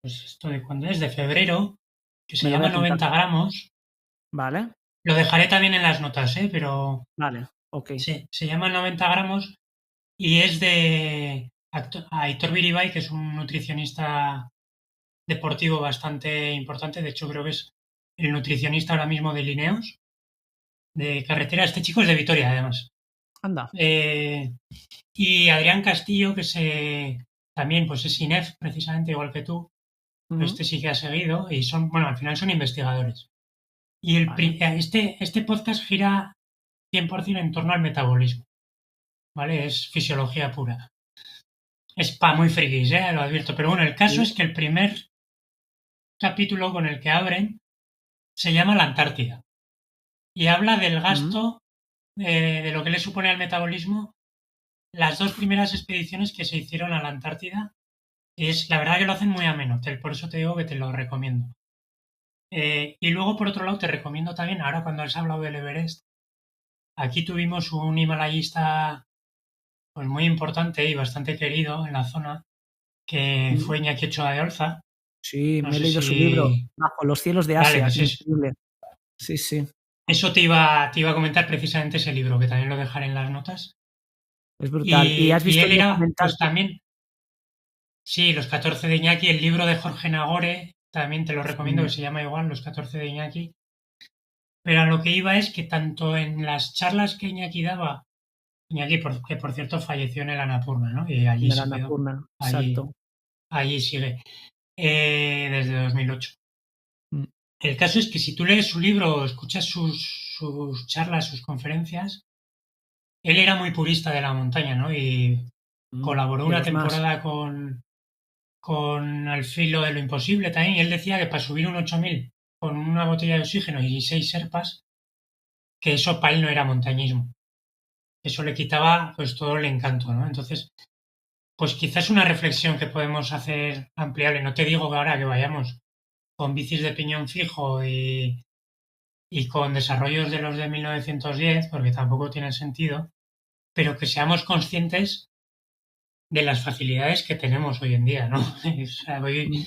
pues esto de cuándo es, de febrero, que se llama 90 gramos. Vale. Lo dejaré también en las notas, pero Vale, ok. sí, se llama 90 gramos y es de Aitor Biribay, que es un nutricionista deportivo bastante importante. De hecho, creo que es el nutricionista ahora mismo de Lineos, de carretera. Este chico es de Vitoria, además. Anda. Y Adrián Castillo, que también pues es INEF, precisamente igual que tú. Pero este sí que ha seguido y bueno, al final son investigadores. Y este podcast gira 100% en torno al metabolismo, ¿vale? Es fisiología pura. Es para muy frikis, lo advierto. Pero bueno, el caso es que el primer capítulo con el que abren se llama La Antártida. Y habla del gasto de lo que le supone al metabolismo las 2 primeras expediciones que se hicieron a la Antártida. La verdad que lo hacen muy ameno, por eso te digo que te lo recomiendo. Y luego, por otro lado, te recomiendo también, ahora cuando has hablado del Everest, aquí tuvimos un himalayista pues muy importante y bastante querido en la zona, que fue Iñaki Ochoa de Olza. Sí, me he leído su libro, Bajo los cielos de Asia. Pues increíble. Sí, sí. Eso te iba a comentar precisamente ese libro, que también lo dejaré en las notas. Es brutal. ¿Y has visto él era, pues también, sí, Los 14 de Iñaki, el libro de Jorge Nagore, también te lo recomiendo, que se llama igual, Los 14 de Iñaki. Pero a lo que iba es que tanto en las charlas que Iñaki daba, Iñaki, que por cierto falleció en el Annapurna, ¿no? Y allí De la se quedó, Annapurna, allí, exacto. allí sigue, desde 2008. Mm. El caso es que si tú lees su libro o escuchas sus charlas, sus conferencias, él era muy purista de la montaña, ¿no? Y colaboró De una los más. temporada con Al filo de lo imposible también, y él decía que para subir un 8000 con una botella de oxígeno y 6 serpas, que eso para él no era montañismo. Eso le quitaba pues todo el encanto, ¿no? Entonces, pues quizás una reflexión que podemos hacer ampliable. No te digo que ahora que vayamos con bicis de piñón fijo y con desarrollos de los de 1910, porque tampoco tiene sentido, pero que seamos conscientes de las facilidades que tenemos hoy en día, ¿no? O sea, Mm.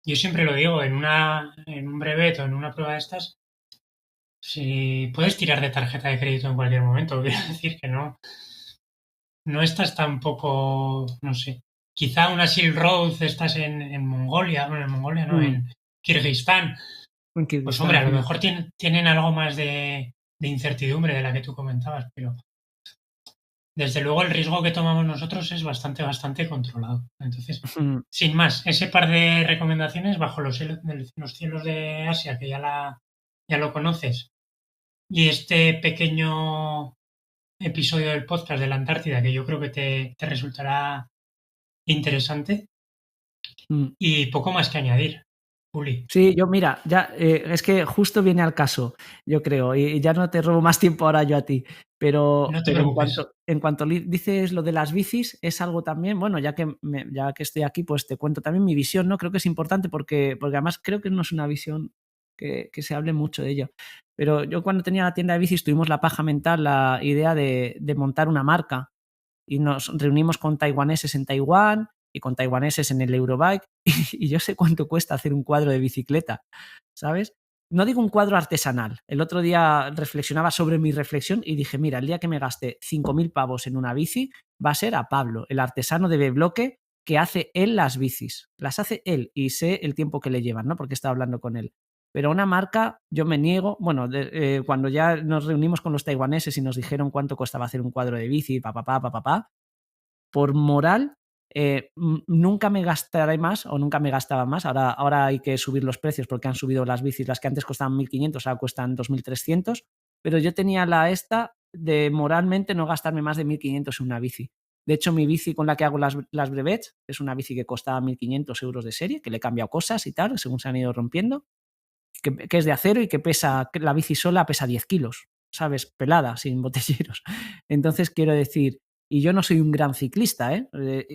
yo siempre lo digo, en un brevet o en una prueba de estas, si puedes tirar de tarjeta de crédito en cualquier momento, quiero decir que no estás tampoco, no sé, quizá una Silk Road estás en Mongolia, bueno, en Mongolia no, Mm. en Kirguistán, En pues hombre, a Kirguistán. lo mejor tienen algo más de incertidumbre de la que tú comentabas, pero desde luego el riesgo que tomamos nosotros es bastante controlado. Entonces, Mm. sin más, ese par de recomendaciones bajo los cielos de Asia, que ya lo conoces, y este pequeño episodio del podcast de la Antártida, que yo creo que te resultará interesante, Mm. y poco más que añadir, Juli. Sí, yo mira, ya es que justo viene al caso, yo creo, y ya no te robo más tiempo ahora yo a ti, pero, No te pero preocupes. en cuanto dices lo de las bicis, es algo también, bueno, ya que estoy aquí, pues te cuento también mi visión, ¿no? Creo que es importante porque además creo que no es una visión que se hable mucho de ello. Pero yo cuando tenía la tienda de bicis tuvimos la paja mental, la idea de montar una marca y nos reunimos con taiwaneses en Taiwán y con taiwaneses en el Eurobike y yo sé cuánto cuesta hacer un cuadro de bicicleta, ¿sabes? No digo un cuadro artesanal. El otro día reflexionaba sobre mi reflexión y dije, mira, el día que me gaste 5.000 pavos en una bici va a ser a Pablo, el artesano de B-Bloque que hace él las bicis. Las hace él y sé el tiempo que le llevan, ¿no? Porque estaba hablando con él. Pero una marca, yo me niego, bueno, cuando ya nos reunimos con los taiwaneses y nos dijeron cuánto costaba hacer un cuadro de bici, por moral, nunca me gastaré más o nunca me gastaba más. Ahora hay que subir los precios porque han subido las bicis, las que antes costaban 1.500, ahora cuestan 2.300, pero yo tenía la esta de moralmente no gastarme más de 1.500 en una bici. De hecho, mi bici con la que hago las brevets es una bici que costaba 1.500 euros de serie, que le he cambiado cosas y tal, según se han ido rompiendo, que es de acero y que pesa, que la bici sola pesa 10 kilos, ¿sabes? Pelada, sin botelleros. Entonces, quiero decir, y yo no soy un gran ciclista,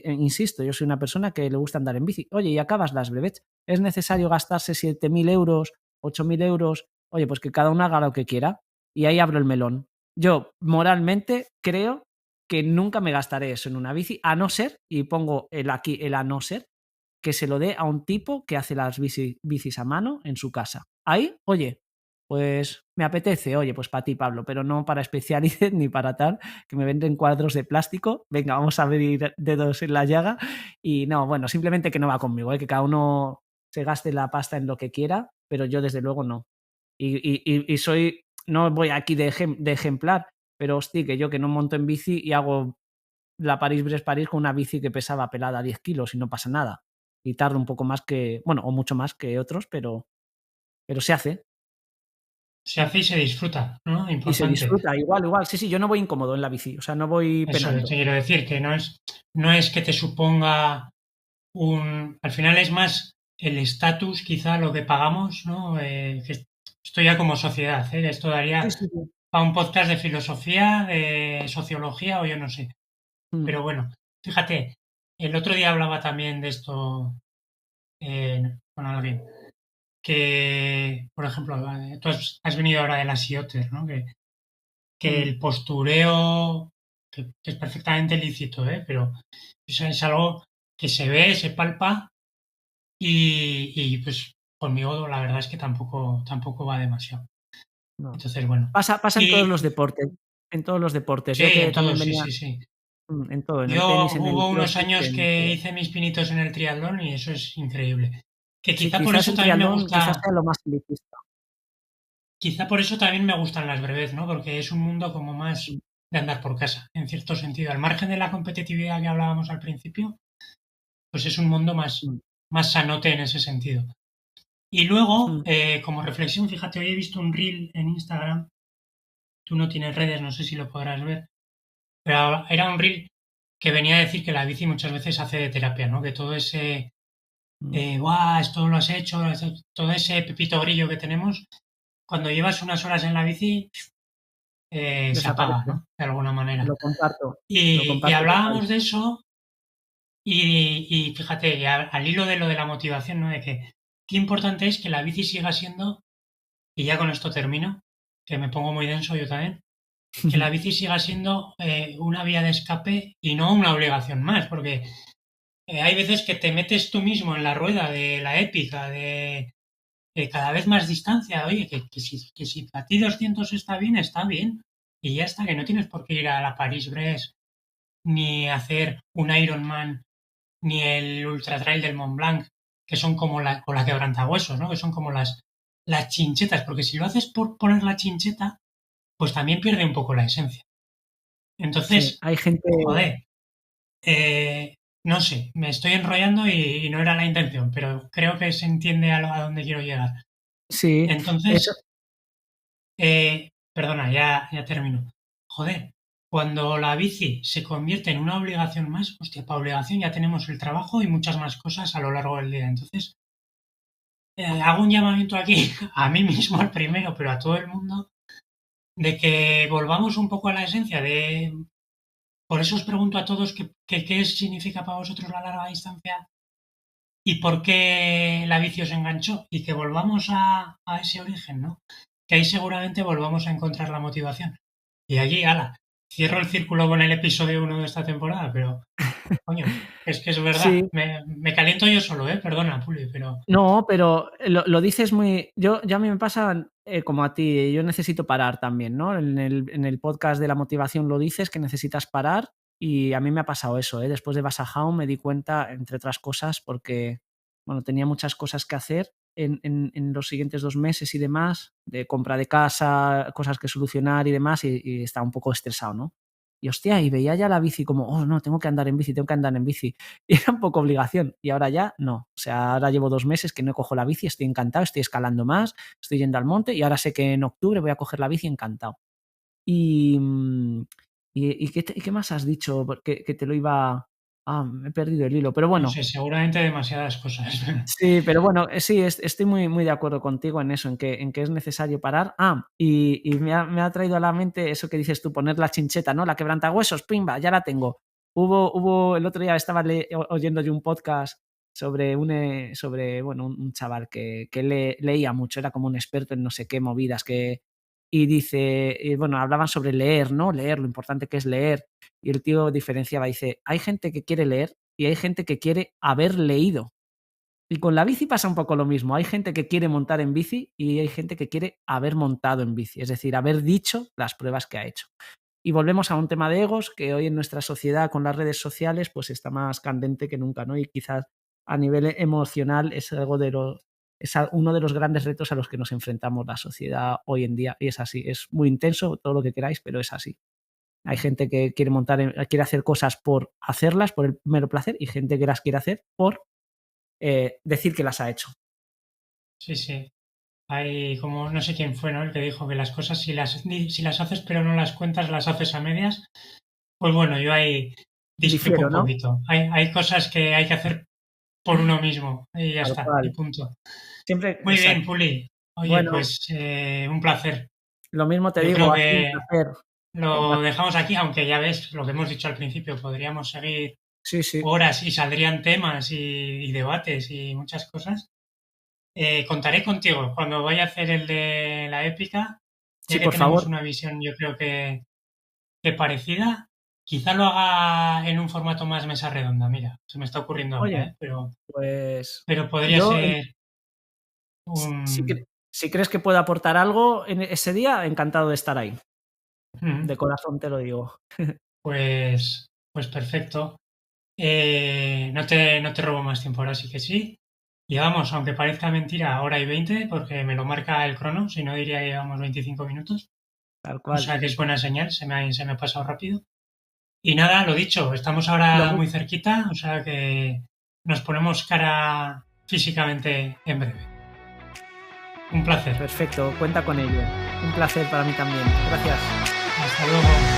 insisto, yo soy una persona que le gusta andar en bici. Oye, y acabas las brevets. ¿Es necesario gastarse 7.000 euros, 8.000 euros? Oye, pues que cada uno haga lo que quiera. Y ahí abro el melón. Yo, moralmente, creo que nunca me gastaré eso en una bici, a no ser, y pongo aquí el a no ser, que se lo dé a un tipo que hace las bicis a mano en su casa. Ahí, oye, pues me apetece, oye, pues para ti, Pablo, pero no para Specialized ni para tal, que me venden cuadros de plástico. Venga, vamos a abrir dedos en la llaga. Y no, bueno, simplemente que no va conmigo, que cada uno se gaste la pasta en lo que quiera, pero yo desde luego no. Y soy, no voy aquí de ejemplar, pero hostia, que yo que no monto en bici y hago la París-Brest-París con una bici que pesaba pelada 10 kilos y no pasa nada. Y tarda un poco más que, bueno, o mucho más que otros, pero se hace. Se hace y se disfruta, ¿no? Y se Importante. disfruta, igual. Sí, sí, yo no voy incómodo en la bici, o sea, no voy Eso te penando. quiero decir, que no es que te suponga al final es más el estatus, quizá lo que pagamos, ¿no? Que esto ya como sociedad, ¿eh? Esto Sí, daría sí, sí. para un podcast de filosofía, de sociología o yo no sé. Mm, Pero bueno, fíjate, el otro día hablaba también de esto con alguien, que, por ejemplo, tú has venido ahora de la Sioter, ¿no? Que mm. el postureo, que es perfectamente lícito, ¿eh? Pero es algo que se ve, se palpa y pues conmigo la verdad es que tampoco va demasiado. No. Entonces, bueno. Pasa en todos Y los deportes. En todos los deportes. sí, Yo que en todo, también sí, venía sí, sí. en todo, en el Yo tenis, en el hubo unos crossfit, años en que todo. hice mis pinitos en el triatlón y eso es increíble. Que Sí, quizá por quizás eso el también me triatlón quizás gusta. sea lo más elitista. quizá por eso también me gustan las breves, ¿no? Porque es un mundo como más de andar por casa, en cierto sentido. Al margen de la competitividad que hablábamos al principio, pues es un mundo más sanote en ese sentido. Y luego, como reflexión, fíjate, hoy he visto un reel en Instagram, tú no tienes redes, no sé si lo podrás ver, pero era un reel que venía a decir que la bici muchas veces hace de terapia, ¿no? Que todo ese, guau, esto lo has hecho, todo ese pepito grillo que tenemos, cuando llevas unas horas en la bici, se apaga, Desaparece. ¿no? De alguna manera. Lo comparto. Lo Y comparto total. hablábamos de eso y fíjate, al hilo de lo de la motivación, ¿no? De que qué importante es que la bici siga siendo, y ya con esto termino, que me pongo muy denso yo también, que la bici siga siendo una vía de escape y no una obligación más, porque hay veces que te metes tú mismo en la rueda de la épica, de cada vez más distancia. Oye, que si para ti 200 está bien, y ya está, que no tienes por qué ir a la París-Brest, ni hacer un Ironman, ni el Ultra Trail del Mont Blanc, que son como o la quebrantahuesos, ¿no? Que son como las chinchetas, porque si lo haces por poner la chincheta, pues también pierde un poco la esencia. Sí, Entonces, hay gente. joder, eh, no sé, me estoy enrollando y no era la intención, pero creo que se entiende a dónde quiero llegar. Sí, eso. Entonces, perdona, ya termino. Joder, cuando la bici se convierte en una obligación más, hostia, para obligación ya tenemos el trabajo y muchas más cosas a lo largo del día. Entonces, hago un llamamiento aquí a mí mismo al primero, pero a todo el mundo, de que volvamos un poco a la esencia de... Por eso os pregunto a todos qué significa para vosotros la larga distancia y por qué la bici os enganchó y que volvamos a ese origen, ¿no? Que ahí seguramente volvamos a encontrar la motivación. Y allí, ala, cierro el círculo con el episodio 1 de esta temporada, pero, coño, es que es verdad. Sí, Me caliento yo solo, perdona, Puli, pero no, pero lo dices muy. Yo a mí me pasa como a ti, yo necesito parar también, ¿no? En el podcast de la motivación lo dices, que necesitas parar, y a mí me ha pasado eso, ¿eh? Después de Basajao me di cuenta, entre otras cosas, porque, bueno, tenía muchas cosas que hacer en los siguientes 2 meses y demás, de compra de casa, cosas que solucionar y demás, y estaba un poco estresado, ¿no? Y hostia, y veía ya la bici como, oh, no, tengo que andar en bici, tengo que andar en bici. Y era un poco obligación. Y ahora ya no. O sea, ahora llevo 2 meses que no cojo la bici, estoy encantado, estoy escalando más, estoy yendo al monte y ahora sé que en octubre voy a coger la bici encantado. Y, ¿qué más has dicho? Que te lo iba. Ah, me he perdido el hilo. Pero no bueno, sé, seguramente demasiadas cosas. sí, pero bueno, sí, estoy muy, muy de acuerdo contigo en eso, en que es necesario parar. Y me ha traído a la mente eso que dices tú, poner la chincheta, ¿no? La quebrantahuesos, pimba, ya la tengo. El otro día estaba oyendo yo un podcast sobre bueno, un chaval que leía mucho, era como un experto en no sé qué movidas, y dice, bueno, hablaban sobre leer, ¿no? Leer, lo importante que es leer. Y el tío diferenciaba, dice, hay gente que quiere leer y hay gente que quiere haber leído. Y con la bici pasa un poco lo mismo. Hay gente que quiere montar en bici y hay gente que quiere haber montado en bici, es decir, haber dicho las pruebas que ha hecho. Y volvemos a un tema de egos que hoy en nuestra sociedad con las redes sociales pues está más candente que nunca, ¿no? Y quizás a nivel emocional es uno de los grandes retos a los que nos enfrentamos la sociedad hoy en día. Y es así, es muy intenso todo lo que queráis, pero es así. Hay gente que quiere hacer cosas por hacerlas, por el mero placer, y gente que las quiere hacer por decir que las ha hecho. Sí, sí. Hay como, no sé quién fue, ¿no? El que dijo que las cosas, si las haces pero no las cuentas, las haces a medias. Pues bueno, yo ahí discrepo Difiero, un ¿no? poquito. Hay cosas que hay que hacer por uno mismo y ya Tal está, y cual. punto. Siempre, Muy bien, exacto. Puli. Oye, Bueno, pues un placer. lo mismo te Yo digo, creo ha sido un que placer lo compartir. dejamos aquí, aunque ya ves lo que hemos dicho al principio, podríamos seguir Sí, sí. horas y saldrían temas y debates y muchas cosas. Contaré contigo cuando vaya a hacer el de la épica, ya Sí, que por tenemos favor. una visión, yo creo que parecida. Quizá lo haga en un formato más mesa redonda, mira, se me está ocurriendo ahora, Oye, Pero, pues pero podría yo, ser si, un... si crees que puedo aportar algo en ese día, encantado de estar ahí. Mm, De corazón te lo digo. pues perfecto. No te robo más tiempo ahora, sí que sí. Llevamos, aunque parezca mentira, hora y 20, porque me lo marca el crono, si no diría que llevamos 25 minutos. Tal O cual. sea que es buena señal, se me ha pasado rápido. Y nada, lo dicho, estamos ahora muy cerquita, o sea que nos ponemos cara físicamente en breve. Un placer. Perfecto, cuenta con ello. Un placer para mí también. Gracias. Hasta luego.